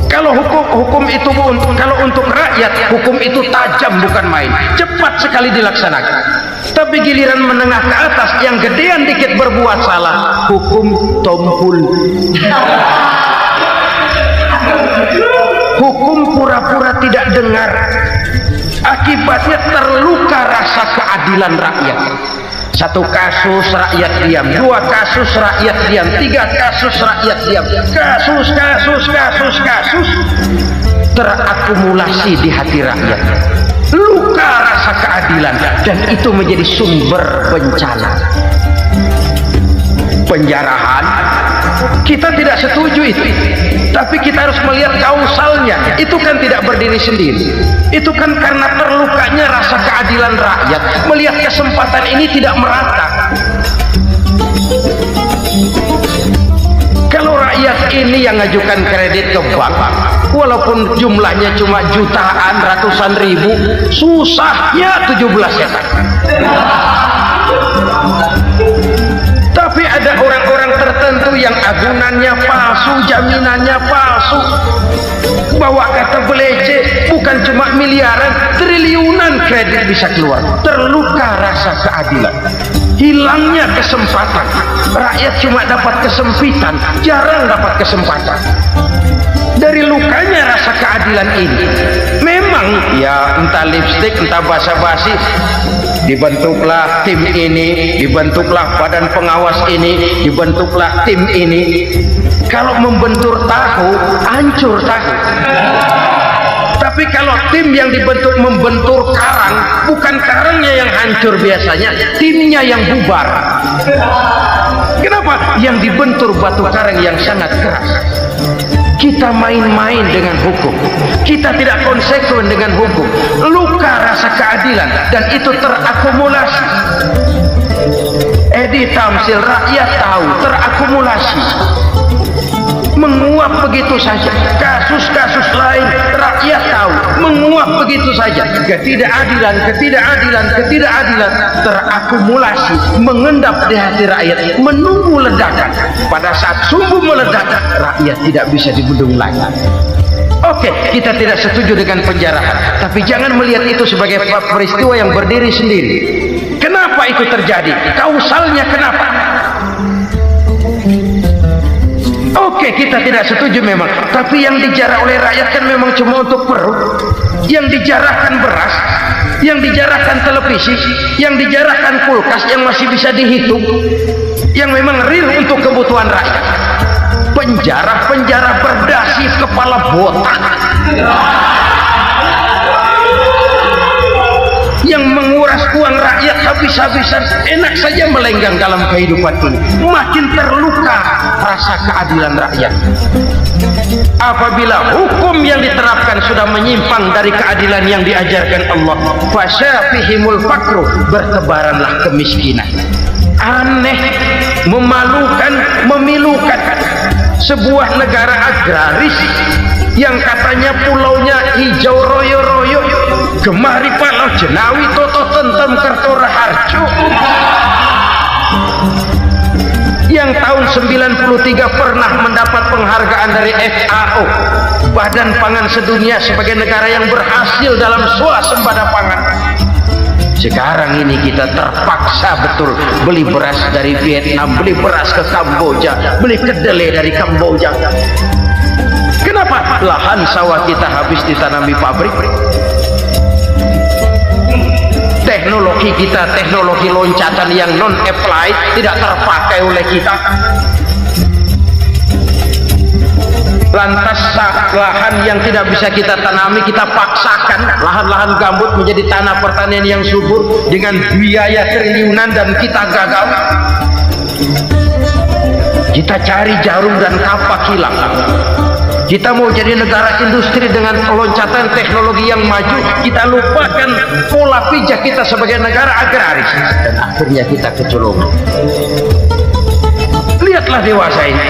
[SPEAKER 2] Kalau hukum itu kalau untuk rakyat, hukum itu tajam bukan main, cepat sekali dilaksanakan. Tapi giliran menengah ke atas, yang gedean dikit berbuat salah, hukum tumpul. Hukum pura-pura tidak dengar, akibatnya terluka rasa keadilan rakyat. Satu kasus rakyat diam, dua kasus rakyat diam, tiga kasus rakyat diam, kasus terakumulasi di hati rakyat, luka rasa keadilan, dan itu menjadi sumber bencana. Penjarahan kita tidak setuju itu, tapi kita harus melihat kausalnya. Itu kan tidak berdiri sendiri, itu kan karena terlukanya rasa keadilan rakyat, melihat kesempatan ini tidak merata. Kalau rakyat ini yang ngajukan kredit ke bank, walaupun jumlahnya cuma jutaan, ratusan ribu, susahnya 17 ya kan. Tapi ada orang-orang tertentu yang agunan keterangannya palsu, jaminannya palsu, bawa kata belece, bukan cuma miliaran, triliunan kredit bisa keluar. Terluka rasa keadilan, hilangnya kesempatan, rakyat cuma dapat kesempitan, jarang dapat kesempatan. Dari lukanya rasa keadilan ini, memang ya entah lipstik, entah basa-basi, dibentuklah tim ini, dibentuklah badan pengawas ini, dibentuklah tim ini. Kalau membentur tahu, hancur tahu. Tapi kalau tim yang dibentuk membentur karang, bukan karangnya yang hancur biasanya, timnya yang bubar. Kenapa? Yang dibentur batu karang yang sangat keras. Kita main-main dengan hukum, kita tidak konsekuen dengan hukum, luka rasa keadilan, dan itu terakumulasi. Edi Tamsil, rakyat tahu, terakumulasi, menguap begitu saja. Kasus-kasus lain rakyat tahu, menguap begitu saja. Ketidakadilan terakumulasi, mengendap di hati rakyat, menunggu ledakan. Pada saat sumbu meledak, rakyat tidak bisa dibendung lagi. Oke, kita tidak setuju dengan penjarahan, tapi jangan melihat itu sebagai peristiwa yang berdiri sendiri. Kenapa itu terjadi? Kausalnya kenapa? Oke, kita tidak setuju memang, tapi yang dijarah oleh rakyat kan memang cuma untuk perut. Yang dijarahkan beras, yang dijarahkan televisi, yang dijarahkan kulkas yang masih bisa dihitung, yang memang real untuk kebutuhan rakyat. Penjara-penjara berdasi kepala botak yang menguras uang rakyat habis-habisan, enak saja melenggang dalam kehidupan ini. Makin terluka rasa keadilan rakyat. Apabila hukum yang diterapkan sudah menyimpang dari keadilan yang diajarkan Allah, fasyafihimul fakru, bertebaranlah kemiskinan. Aneh, memalukan, memilukan. Sebuah negara agraris yang katanya pulaunya hijau royo-royo, gemari palau jenawi toto tentem kertora harjo, yang tahun 93 pernah mendapat penghargaan dari FAO, Badan Pangan Sedunia, sebagai negara yang berhasil dalam swasembada pangan. Sekarang ini kita terpaksa betul beli beras dari Vietnam, beli beras ke Kamboja, beli kedelai dari Kamboja. Kenapa? Lahan sawah kita habis ditanami pabrik. Teknologi kita, teknologi loncatan yang non-applied, tidak terpakai oleh kita. Lantas lahan yang tidak bisa kita tanami, kita paksakan lahan-lahan gambut menjadi tanah pertanian yang subur dengan biaya triliunan, dan kita gagal. Kita cari jarum dan kapak hilang. Kita mau jadi negara industri dengan loncatan teknologi yang maju, kita lupakan pola pijak kita sebagai negara agraris, dan akhirnya kita kecolongan. Lihatlah dewasa ini,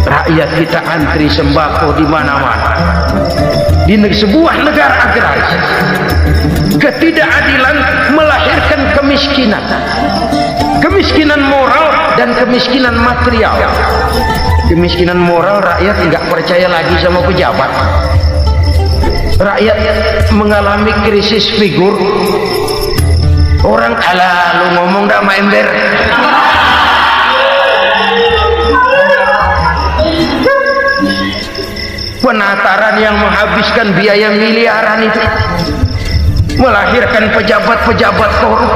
[SPEAKER 2] rakyat kita antri sembako di mana-mana. Di sebuah negara agraris, ketidakadilan melahirkan kemiskinan, kemiskinan moral dan kemiskinan material. Kemiskinan moral, rakyat nggak percaya lagi sama pejabat. Rakyat mengalami krisis figur. Orang ala lu ngomong dah ember. Penataran yang menghabiskan biaya miliaran itu melahirkan pejabat-pejabat korup.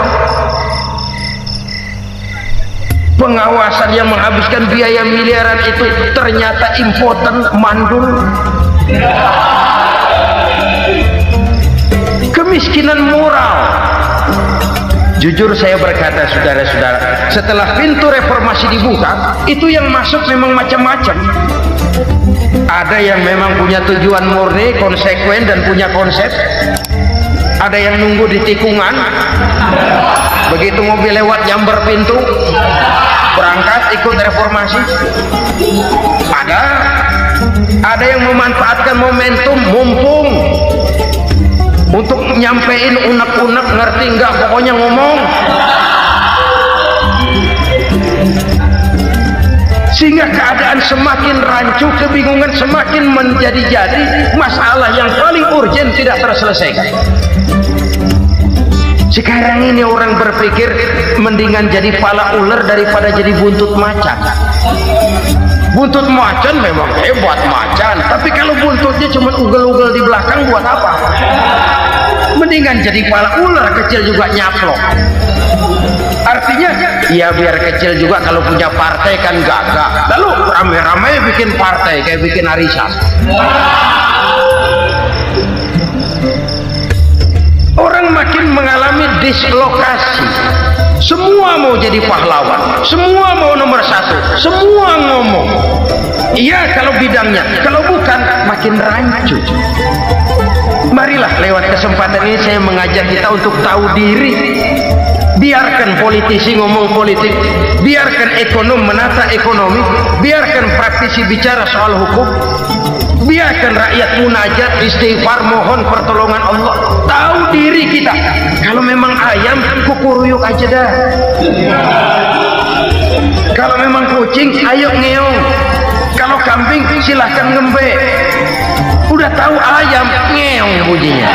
[SPEAKER 2] Pengawasan yang menghabiskan biaya miliaran itu ternyata impoten, mandul. Kemiskinan moral. Jujur saya berkata, saudara-saudara, setelah pintu reformasi dibuka, itu yang masuk memang macam-macam. Ada yang memang punya tujuan murni, konsekuen, dan punya konsep. Ada yang nunggu di tikungan, begitu mobil lewat nyamber pintu, berangkat ikut reformasi. Ada yang memanfaatkan momentum, mumpung, untuk nyampein unek-unek, ngerti enggak, pokoknya ngomong. Si sehingga keadaan semakin rancu, kebingungan semakin menjadi-jadi, masalah yang paling urgen tidak terselesaikan. Sekarang ini orang berpikir mendingan jadi pala ular daripada jadi buntut macan. Buntut macan memang hebat macan, tapi kalau buntutnya cuma ugel-ugel di belakang buat apa? Mendingan jadi pala ular kecil juga nyaplok. Artinya ya biar kecil juga kalau punya partai kan gagah. Lalu rame-rame bikin partai kayak bikin arisan. Orang makin mengalami dislokasi. Semua mau jadi pahlawan, semua mau nomor satu, semua ngomong. Iya kalau bidangnya, kalau bukan makin rancu. Marilah lewat kesempatan ini saya mengajak kita untuk tahu diri. Biarkan politisi ngomong politik, biarkan ekonom menata ekonomi, biarkan praktisi bicara soal hukum, biarkan rakyat munajat, istighfar, mohon pertolongan Allah. Tahu diri kita. Kalau memang ayam, kukuruyuk aja dah. Kalau memang kucing, ayo ngeong. Kalau kambing, silahkan ngembe. Udah tahu ayam, ngeong bunyinya.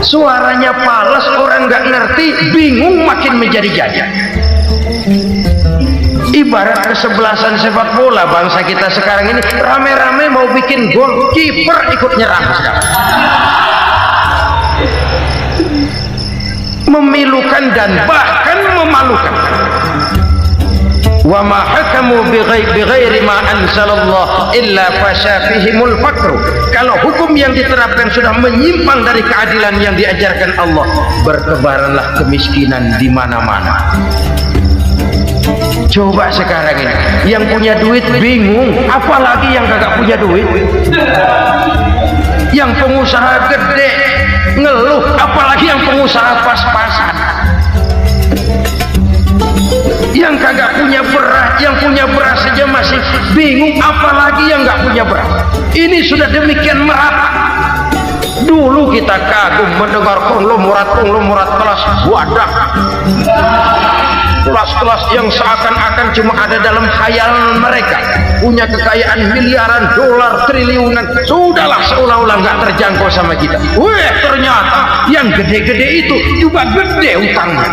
[SPEAKER 2] Suaranya palas, orang nggak ngerti, bingung, makin menjadi-jadi. Ibarat kesebelasan sepak bola bangsa kita sekarang ini, rame-rame mau bikin gol, kiper ikut nyerang sekarang. Memilukan dan bahkan memalukan. Wa ma hakamu bighairi ma anzalallah illa fasafihimul faqru. Kalau hukum yang diterapkan sudah menyimpang dari keadilan yang diajarkan Allah, bertebaranlah kemiskinan di mana-mana. Coba sekarang ini yang punya duit bingung, apalagi yang kagak punya duit. Yang pengusaha gede ngeluh, apalagi yang pengusaha pas-pasan. Yang kagak punya beras, yang punya beras saja masih bingung, apalagi yang nggak punya beras. Ini sudah demikian merata. Dulu kita kagum mendengar konglomerat kelas wadah, kelas-kelas yang seakan-akan cuma ada dalam khayalan mereka, punya kekayaan miliaran dolar, triliunan. Sudahlah, seolah-olah nggak terjangkau sama kita. Weh, ternyata yang gede-gede itu juga gede utangnya.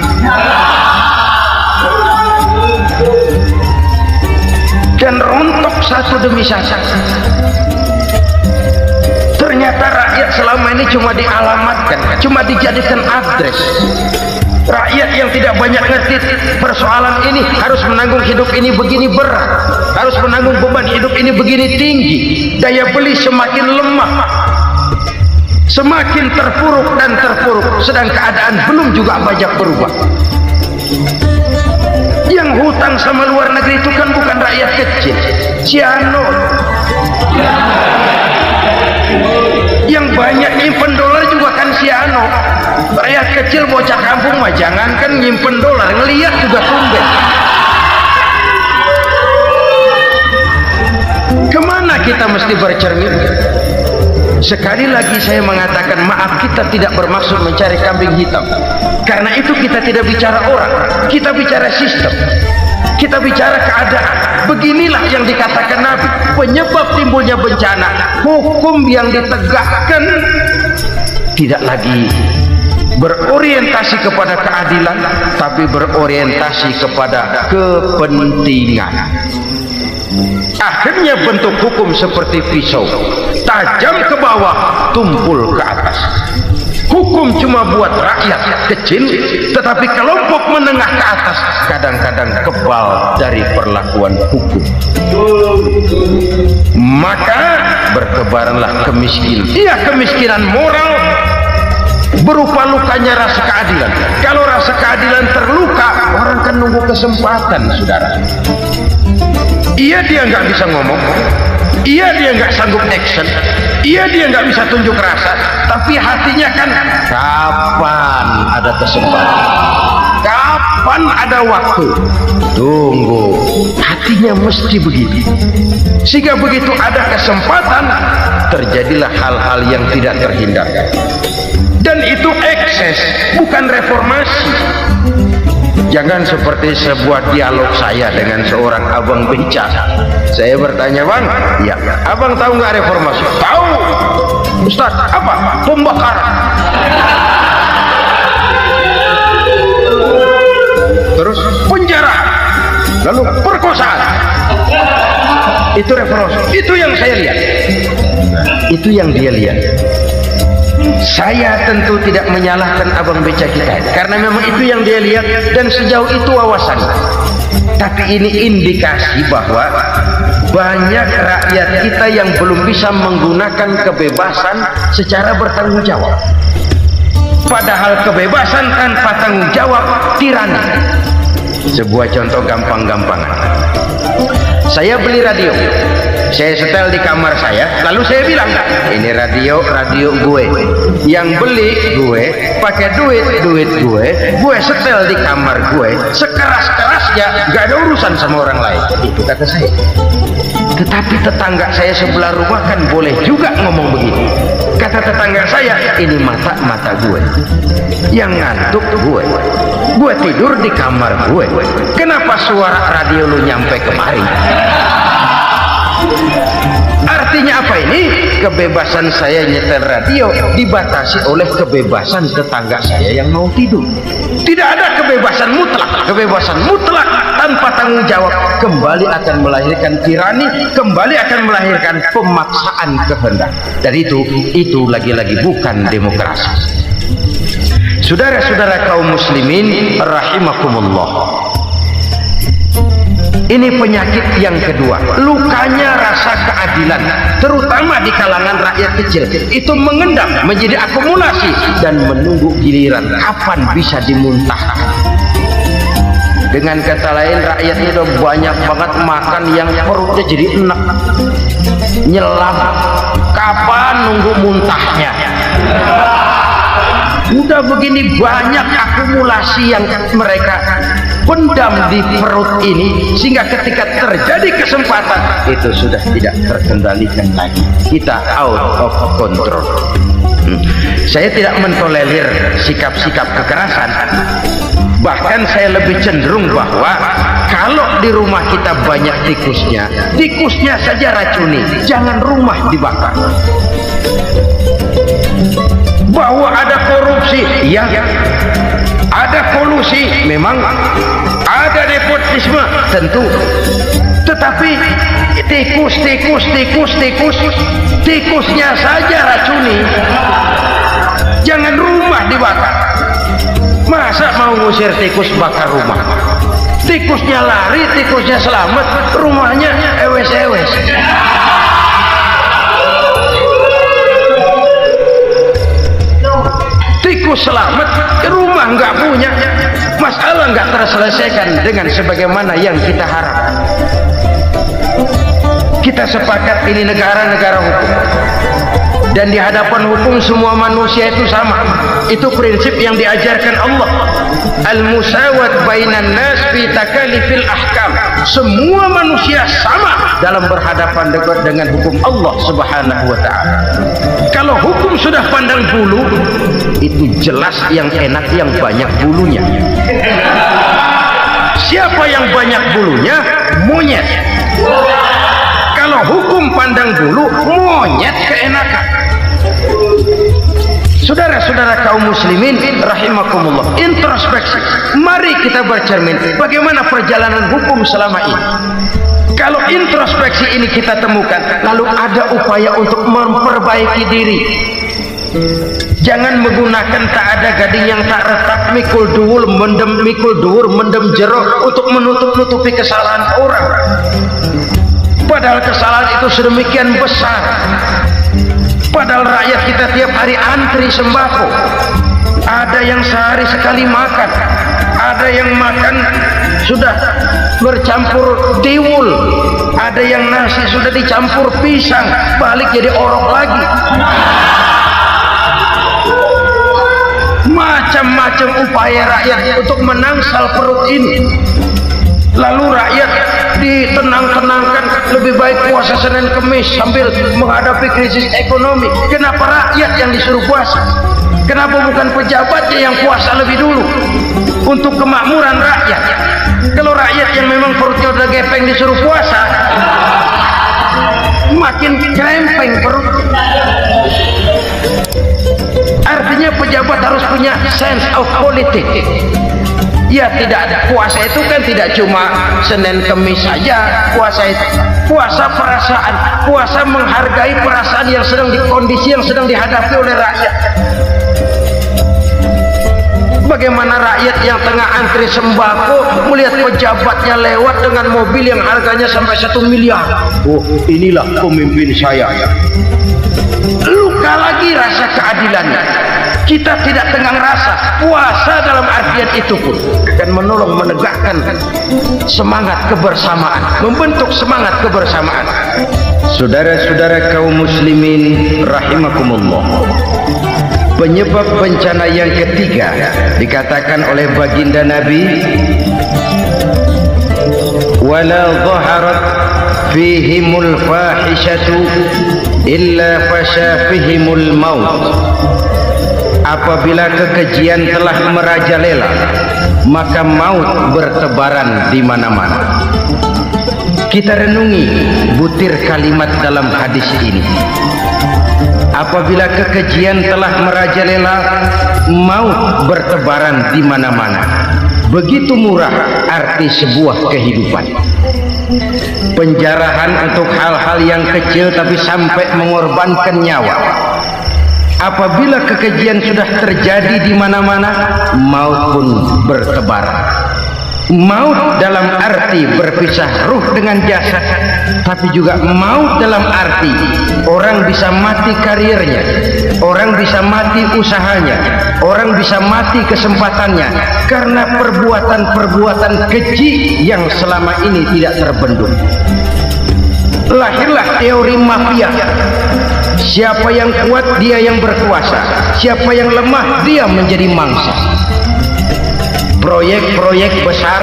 [SPEAKER 2] Dan rontok satu demi satu. Ternyata rakyat selama ini cuma dialamatkan, cuma dijadikan address. Rakyat yang tidak banyak ngerti persoalan ini harus menanggung hidup ini begini berat, harus menanggung beban hidup ini begini tinggi, daya beli semakin lemah, semakin terpuruk dan terpuruk, sedang keadaan belum juga banyak berubah. Yang hutang sama luar negeri itu kan bukan rakyat kecil, Ciano. Yang banyak nyimpen dolar juga kan Ciano. Rakyat kecil bocah kampung mah jangankan nyimpen dolar, ngelihat juga tumben. Kemana kita mesti bercermin? Sekali lagi saya mengatakan maaf, kita tidak bermaksud mencari kambing hitam. Karena itu kita tidak bicara orang, kita bicara sistem, kita bicara keadaan. Beginilah yang dikatakan Nabi, penyebab timbulnya bencana, hukum yang ditegakkan tidak lagi berorientasi kepada keadilan, tapi berorientasi kepada kepentingan. Akhirnya bentuk hukum seperti pisau, tajam ke bawah, tumpul ke atas. Hukum cuma buat rakyat kecil, tetapi kelompok menengah ke atas kadang-kadang kebal dari perlakuan hukum. Maka bertebaranlah kemiskinan. Iya, kemiskinan moral berupa lukanya rasa keadilan. Kalau rasa keadilan terluka, orang kan nunggu kesempatan, saudara. Iya, dia nggak bisa ngomong, iya dia nggak sanggup action, iya dia nggak bisa tunjuk rasa, tapi hatinya kan kapan ada kesempatan, kapan ada waktu, tunggu. Hatinya mesti begitu, sehingga begitu ada kesempatan terjadilah hal-hal yang tidak terhindarkan. Dan itu ekses, bukan reformasi. Jangan seperti sebuah dialog saya dengan seorang abang beca. Saya bertanya, bang, ya, abang tahu nggak reformasi? Tahu. Ustaz, apa? Pembakaran. Terus penjara, lalu perkosaan. Itu reformasi. Itu yang saya lihat. Itu yang dia lihat. Saya tentu tidak menyalahkan abang beca kita, karena memang itu yang dia lihat dan sejauh itu wawasan. Tapi ini indikasi bahwa banyak rakyat kita yang belum bisa menggunakan kebebasan secara bertanggung jawab. Padahal kebebasan tanpa tanggung jawab tirani. Sebuah contoh gampang-gampangan. Saya beli radio, saya setel di kamar saya, lalu saya bilang, ini radio gue, yang beli gue, pakai duit gue setel di kamar gue, sekeras-kerasnya, gak ada urusan sama orang lain. Itu kata saya. Tetapi tetangga saya sebelah rumah kan boleh juga ngomong begitu. Kata tetangga saya, ini mata gue, yang ngantuk gue tidur di kamar gue, kenapa suara radio lu nyampe kemari? Artinya apa ini? Kebebasan saya nyetel radio dibatasi oleh kebebasan tetangga saya yang mau tidur. Tidak ada kebebasan mutlak. Kebebasan mutlak tanpa tanggung jawab kembali akan melahirkan tirani, kembali akan melahirkan pemaksaan kehendak. Dan itu lagi-lagi bukan demokrasi. Saudara-saudara kaum muslimin rahimakumullah. Ini penyakit yang kedua, lukanya rasa keadilan, terutama di kalangan rakyat kecil. Itu mengendap menjadi akumulasi dan menunggu giliran kapan bisa dimuntahkan. Dengan kata lain, rakyat itu udah banyak banget makan yang perutnya jadi enak, nyelam. Kapan nunggu muntahnya? Udah begini banyak akumulasi yang mereka pendam di perut ini, sehingga ketika terjadi kesempatan itu sudah tidak terkendalikan lagi. Kita out of control. Saya tidak mentolerir sikap-sikap kekerasan. Bahkan saya lebih cenderung bahwa kalau di rumah kita banyak tikusnya saja racuni, jangan rumah dibakar. Bahwa ada korupsi, ya, ada kolusi, memang ada nepotisme, tentu. Tetapi tikusnya saja racuni, jangan rumah dibakar. Masa mau ngusir tikus bakar rumah? Tikusnya lari, tikusnya selamat, rumahnya ewes-ewes. Tikus selamat, rumah nggak punya, masalah nggak terselesaikan dengan sebagaimana yang kita harapkan. Kita sepakat ini negara hukum, dan di hadapan hukum semua manusia itu sama. Itu prinsip yang diajarkan Allah. Al-musawat bainan nas fi takalifil ahkam. Semua manusia sama dalam berhadapan dengan hukum Allah Subhanahu wa ta'ala. Kalau hukum sudah pandang bulu, itu jelas yang enak yang banyak bulunya. Siapa yang banyak bulunya? Monyet. Kalau hukum pandang bulu, monyet keenakan. Saudara-saudara kaum muslimin rahimakumullah, introspeksi. Mari kita bercermin bagaimana perjalanan hukum selama ini. Kalau introspeksi ini kita temukan, lalu ada upaya untuk memperbaiki diri. Jangan menggunakan tak ada gading yang tak retak, mikul duwur mendem jero untuk menutup-nutupi kesalahan orang. Padahal kesalahan itu sedemikian besar. Padahal rakyat kita tiap hari antri sembako. Ada yang sehari sekali makan, ada yang makan sudah bercampur tiwul, ada yang nasi sudah dicampur pisang, balik jadi orok lagi. Macam-macam upaya rakyat untuk menangsal perut ini. Lalu rakyat ditenang-tenangkan, lebih baik puasa Senin Kemis sambil menghadapi krisis ekonomi. Kenapa rakyat yang disuruh puasa? Kenapa bukan pejabatnya yang puasa lebih dulu? untuk kemakmuran rakyat. Kalau rakyat yang memang perutnya udah gepeng disuruh puasa, makin krempeng perut. Artinya pejabat harus punya sense of politics. Ya, tidak ada puasa itu kan tidak cuma Senin Kemis saja. Puasa itu puasa perasaan, puasa menghargai perasaan yang sedang kondisi yang sedang dihadapi oleh rakyat. Bagaimana rakyat yang tengah antri sembako melihat pejabatnya lewat dengan mobil yang harganya sampai 1 miliar. Oh, inilah pemimpin saya. Luka lagi rasa keadilannya. Kita tidak tenggang rasa. Puasa dalam artian itu pun akan menolong menegakkan semangat kebersamaan, membentuk semangat kebersamaan. Saudara-saudara kaum muslimin rahimakumullah, penyebab bencana yang ketiga dikatakan oleh baginda Nabi, wala dhaharat fihimul fahishatu illa fasha fihimul maut. Apabila kekejian telah merajalela, maka maut bertebaran di mana-mana. Kita renungi butir kalimat dalam hadis ini. Apabila kekejian telah merajalela, maut bertebaran di mana-mana. Begitu murah arti sebuah kehidupan. Penjarahan untuk hal-hal yang kecil tapi sampai mengorbankan nyawa. Apabila kekejian sudah terjadi di mana-mana, maut pun bertebaran. Maut dalam arti berpisah ruh dengan jasad, tapi juga maut dalam arti orang bisa mati karirnya, orang bisa mati usahanya, orang bisa mati kesempatannya karena perbuatan-perbuatan keji yang selama ini tidak terbendung. Lahirlah teori mafia. Siapa yang kuat dia yang berkuasa, siapa yang lemah dia menjadi mangsa. Proyek-proyek besar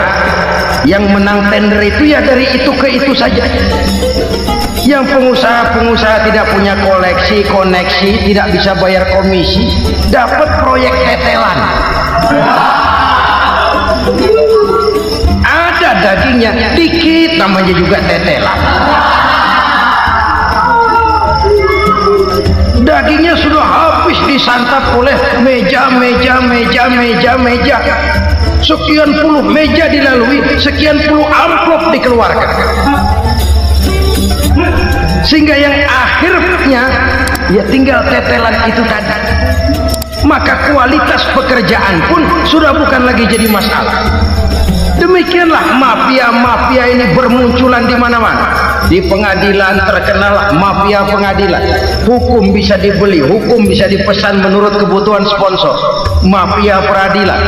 [SPEAKER 2] yang menang tender itu ya dari itu ke itu saja. Yang pengusaha-pengusaha tidak punya koneksi, tidak bisa bayar komisi, dapat proyek tetelan. Ada dagingnya dikit, namanya juga tetelan. Dagingnya sudah habis disantap oleh meja. Sekian puluh meja dilalui, sekian puluh amplop dikeluarkan. Sehingga yang akhirnya ya tinggal tetelan itu tadi. Maka kualitas pekerjaan pun sudah bukan lagi jadi masalah. Demikianlah mafia-mafia ini bermunculan di mana-mana. Di pengadilan terkenal mafia pengadilan. Hukum bisa dibeli, hukum bisa dipesan menurut kebutuhan sponsor. Mafia peradilan,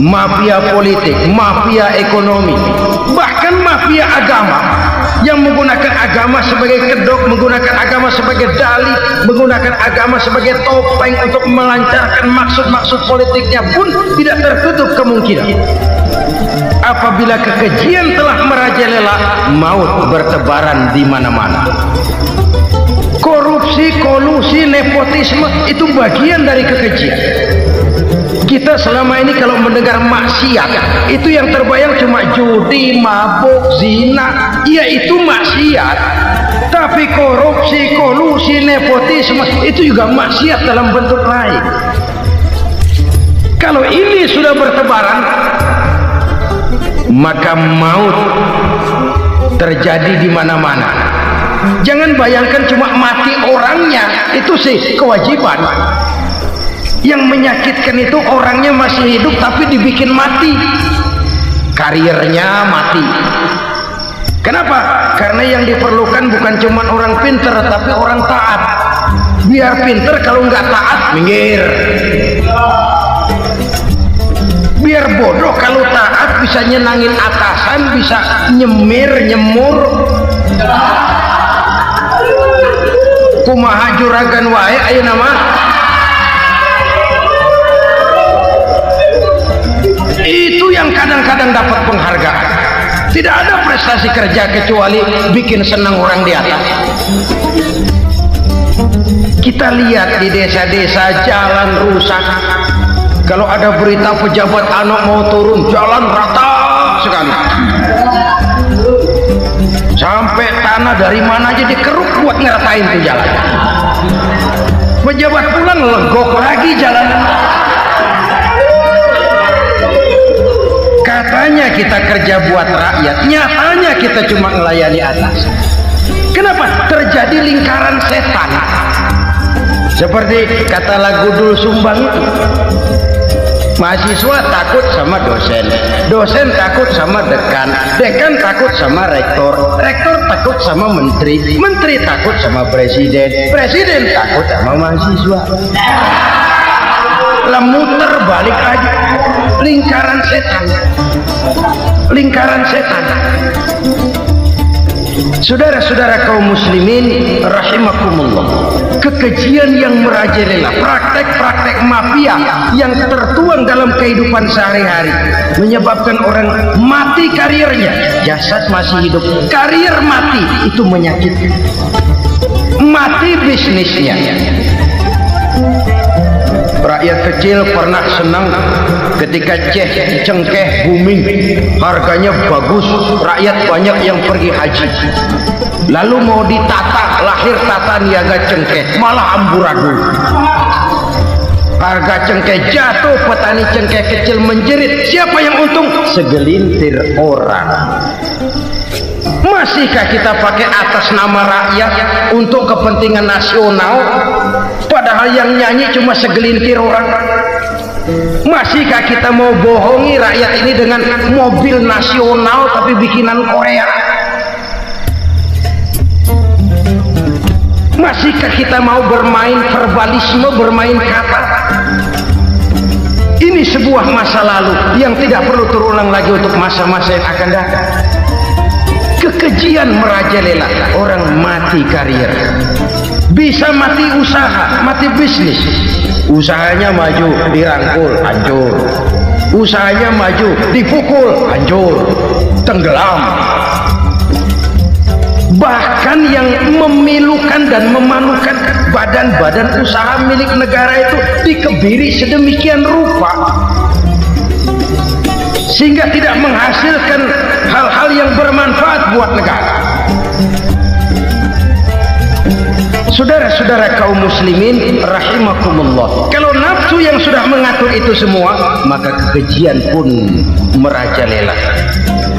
[SPEAKER 2] mafia politik, mafia ekonomi, bahkan mafia agama yang menggunakan agama sebagai kedok, menggunakan agama sebagai dalih, menggunakan agama sebagai topeng untuk melancarkan maksud-maksud politiknya pun tidak tertutup kemungkinan. Apabila kekejian telah merajalela, maut bertebaran di mana-mana. Korupsi, kolusi, nepotisme itu bagian dari kekejian. Kita selama ini kalau mendengar maksiat, itu yang terbayang cuma judi, mabuk, zina. Ya itu maksiat. Tapi korupsi, kolusi, nepotisme itu juga maksiat dalam bentuk lain. Kalau ini sudah bertebaran, maka maut terjadi di mana-mana. Jangan bayangkan cuma mati orangnya, itu sih kewajiban. Yang menyakitkan itu orangnya masih hidup tapi dibikin mati, karirnya mati. Kenapa? Karena yang diperlukan bukan cuma orang pinter tapi orang taat. Biar pinter, kalau nggak taat minggir. Biar bodoh, kalau taat bisa nyenangin atasan, bisa nyemur. Kumaha juragan wae ayo nama. Itu yang kadang-kadang dapat penghargaan. Tidak ada prestasi kerja kecuali bikin senang orang di atas. Kita lihat di desa-desa jalan rusak, Kalau ada berita pejabat anak mau turun, jalan rata sekali. Sampai tanah dari mana aja dikeruk buat ngeratain tuh jalan. Pejabat pulang legok lagi jalanan. Katanya kita kerja buat rakyat, nyatanya kita cuma melayani atas. Kenapa? Terjadi lingkaran setan. Seperti kata lagu Dul Sumbang itu. Mahasiswa takut sama dosen, dosen takut sama dekan, dekan takut sama rektor, rektor takut sama menteri, menteri takut sama presiden, presiden takut sama mahasiswa. Lah muter balik lagi, lingkaran setan, lingkaran setan. Saudara-saudara kaum muslimin rahimakumullah, kekejian yang merajalela, praktek-praktek mafia yang tertuang dalam kehidupan sehari-hari menyebabkan orang mati karirnya, jasad masih hidup, karir mati, itu menyakitkan. Mati bisnisnya. Rakyat kecil pernah senang ketika cengkeh booming, harganya bagus, rakyat banyak yang pergi haji. Lalu mau ditata, lahir tata niaga cengkeh, malah amburadul. Harga cengkeh jatuh, petani cengkeh kecil menjerit. Siapa yang untung? Segelintir orang. Masihkah kita pakai atas nama rakyat untuk kepentingan nasional, padahal yang nyanyi cuma segelintir orang? Masihkah kita mau bohongi rakyat ini dengan mobil nasional tapi bikinan Korea? Masihkah kita mau bermain verbalisme, bermain kata? Ini sebuah masa lalu yang tidak perlu terulang lagi untuk masa-masa yang akan datang. Kekejian merajalela, orang mati karir, bisa mati usaha, mati bisnis. Usahanya maju, dirangkul, hancur. Usahanya maju, dipukul, hancur, tenggelam. Bahkan yang memilukan dan memanukan badan-badan usaha milik negara itu dikebiri sedemikian rupa sehingga tidak menghasilkan hal-hal yang bermanfaat buat negara. Saudara-saudara kaum muslimin rahimakumullah, kalau nafsu yang sudah mengatur itu semua, maka kekejian pun merajalela.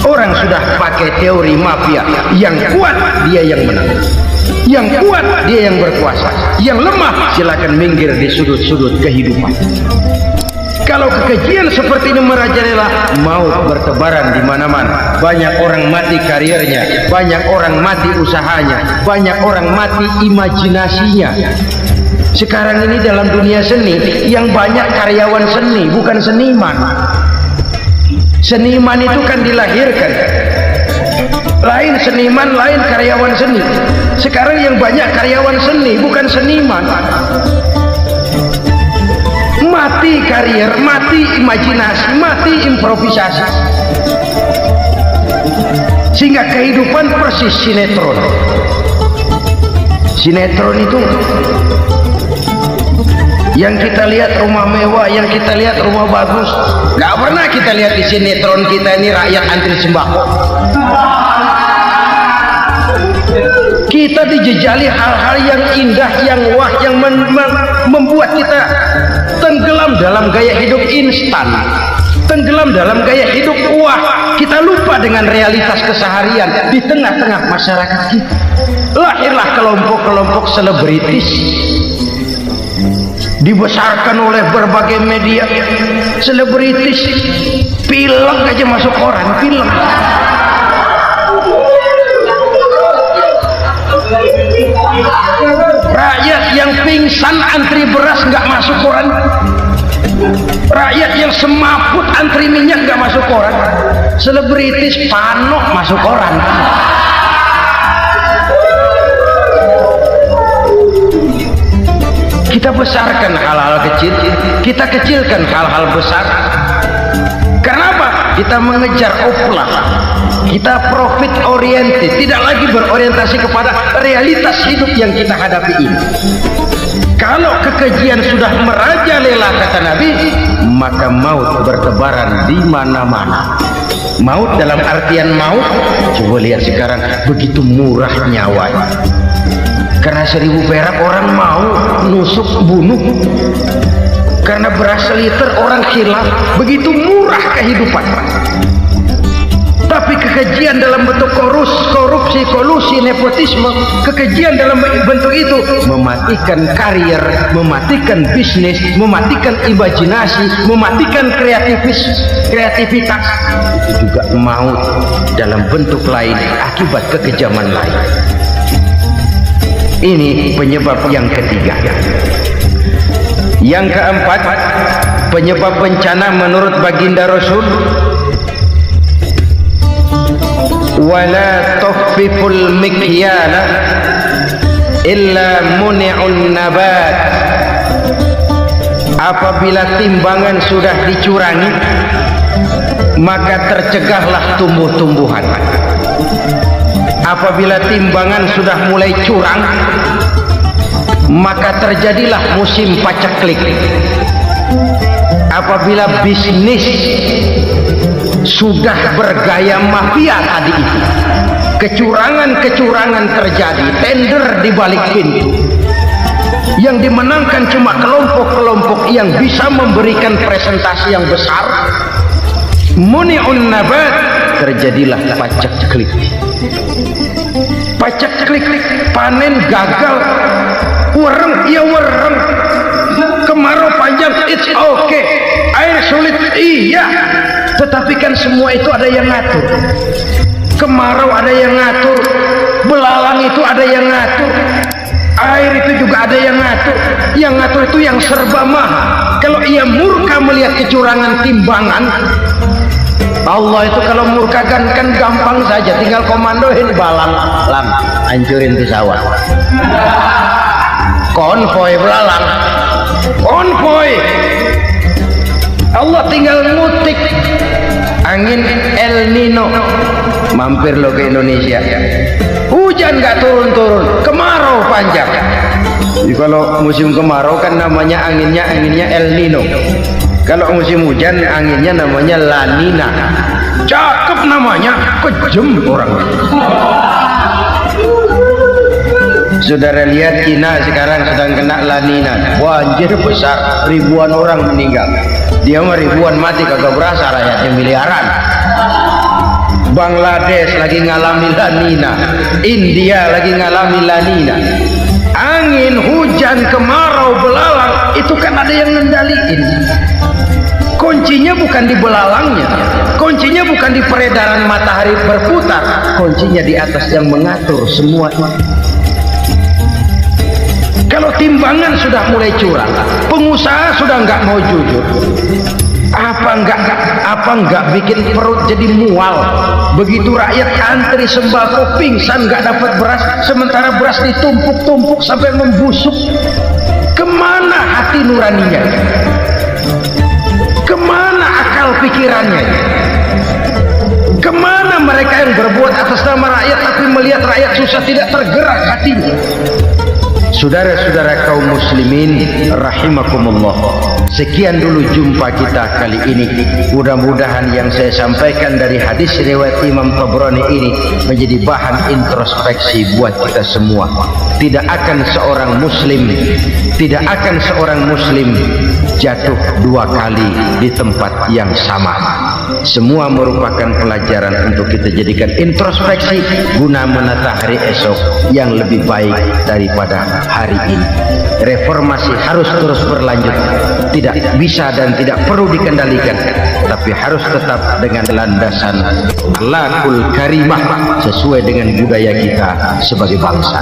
[SPEAKER 2] Orang sudah pakai teori mafia, yang kuat dia yang menang, yang kuat dia yang berkuasa, yang lemah silakan minggir di sudut-sudut kehidupan. Kalau kekejian seperti ini merajalela, maut bertebaran di mana-mana. Banyak orang mati karirnya, banyak orang mati usahanya, banyak orang mati imajinasinya. Sekarang ini dalam dunia seni yang banyak karyawan seni, bukan seniman. Seniman itu kan dilahirkan, lain seniman, lain karyawan seni. Sekarang yang banyak karyawan seni, bukan seniman. Mati karir, mati imajinasi, mati improvisasi, sehingga kehidupan persis sinetron. Sinetron itu yang kita lihat rumah mewah, yang kita lihat rumah bagus, nggak pernah kita lihat di sinetron kita ini rakyat antri sembako. Kita dijejali hal-hal yang indah, yang wah, yang membuat kita tenggelam dalam gaya hidup instan, tenggelam dalam gaya hidup wah. Kita lupa dengan realitas keseharian di tengah-tengah masyarakat kita. Lahirlah kelompok-kelompok selebritis, dibesarkan oleh berbagai media. Selebritis film aja masuk koran, film. Rakyat yang pingsan antri beras nggak masuk koran. Rakyat yang semaput antri minyak nggak masuk koran. Selebritis panok masuk koran. Kita besarkan hal-hal kecil, kita kecilkan hal-hal besar. Kenapa? Kita mengejar oplah, kita profit oriented, tidak lagi berorientasi kepada realitas hidup yang kita hadapi ini. Kalau kekejian sudah merajalela kata Nabi, maka maut bertebaran di mana-mana. Maut dalam artian maut, coba lihat sekarang begitu murah nyawanya. Karena 1000 perak orang mau nusuk bunuh. Karena beras liter orang khilaf, begitu murah kehidupan. Tapi kekejian dalam bentuk korupsi, kolusi, nepotisme, kekejian dalam bentuk itu mematikan karier, mematikan bisnis, mematikan imajinasi, mematikan kreativitas. Itu juga maut dalam bentuk lain akibat kekejaman lain. Ini penyebab yang ketiga. Yang keempat, penyebab bencana menurut baginda Rasul, wala tukhfiful mikyala illa muni'un nabat. Apabila timbangan sudah dicurangi, maka tercegahlah tumbuh-tumbuhan. Apabila timbangan sudah mulai curang, maka terjadilah musim paceklik. Apabila bisnis sudah bergaya mafia tadi itu, kecurangan-kecurangan terjadi, tender di balik pintu, yang dimenangkan cuma kelompok-kelompok yang bisa memberikan presentasi yang besar, muni'un nabat, terjadilah paceklik. Paceklik, panen gagal, wereng, ya wereng, kemarau panjang, it's okay, air sulit, iya, tetapi kan semua itu ada yang ngatur. Kemarau ada yang ngatur, belalang itu ada yang ngatur, air itu juga ada yang ngatur. Yang ngatur itu yang serba maha. Kalau ia murka melihat kecurangan timbangan, Allah itu kalau murka kan gampang saja, tinggal komandoin balalang, lam, hancurin tuh sawah. Konvoy belalang, konvoy. Allah tinggal ngutik. Angin El Nino mampir lo ke Indonesia, hujan nggak turun-turun, kemarau panjang. Jadi kalau musim kemarau kan namanya anginnya El Nino. Kalau musim hujan anginnya namanya La Nina. Cakep namanya, kejem orang. Saudara lihat Cina sekarang sedang kena La Nina, banjir besar, ribuan orang meninggal. Dia mah ribuan mati kagak berasa, rakyatnya miliaran. Bangladesh lagi ngalami La Nina, India lagi ngalami La Nina. Angin, hujan, kemarau, belalang itu kan ada yang ngendaliin. Kuncinya bukan di belalangnya, kuncinya bukan di peredaran matahari berputar, kuncinya di atas yang mengatur semua itu. Kalau timbangan sudah mulai curang, pengusaha sudah nggak mau jujur, apa nggak bikin perut jadi mual. Begitu rakyat antri sembako pingsan nggak dapat beras, sementara beras ditumpuk-tumpuk sampai membusuk. Kemana hati nuraninya? Kemana akal pikirannya? Kemana mereka yang berbuat atas nama rakyat tapi melihat rakyat susah tidak tergerak hatinya? Saudara-saudara kaum muslimin rahimakumullah, sekian dulu jumpa kita kali ini. Mudah-mudahan yang saya sampaikan dari hadis riwayat Imam Tabrani ini menjadi bahan introspeksi buat kita semua. Tidak akan seorang muslim jatuh 2 kali di tempat yang sama. Semua merupakan pelajaran untuk kita jadikan introspeksi guna menata hari esok yang lebih baik daripada hari ini. Reformasi harus terus berlanjut, tidak bisa dan tidak perlu dikendalikan, tapi harus tetap dengan landasan akhlakul karimah sesuai dengan budaya kita sebagai bangsa.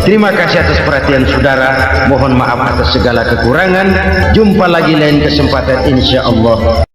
[SPEAKER 2] Terima kasih atas perhatian saudara, mohon maaf atas segala kekurangan. Jumpa lagi lain kesempatan insyaallah.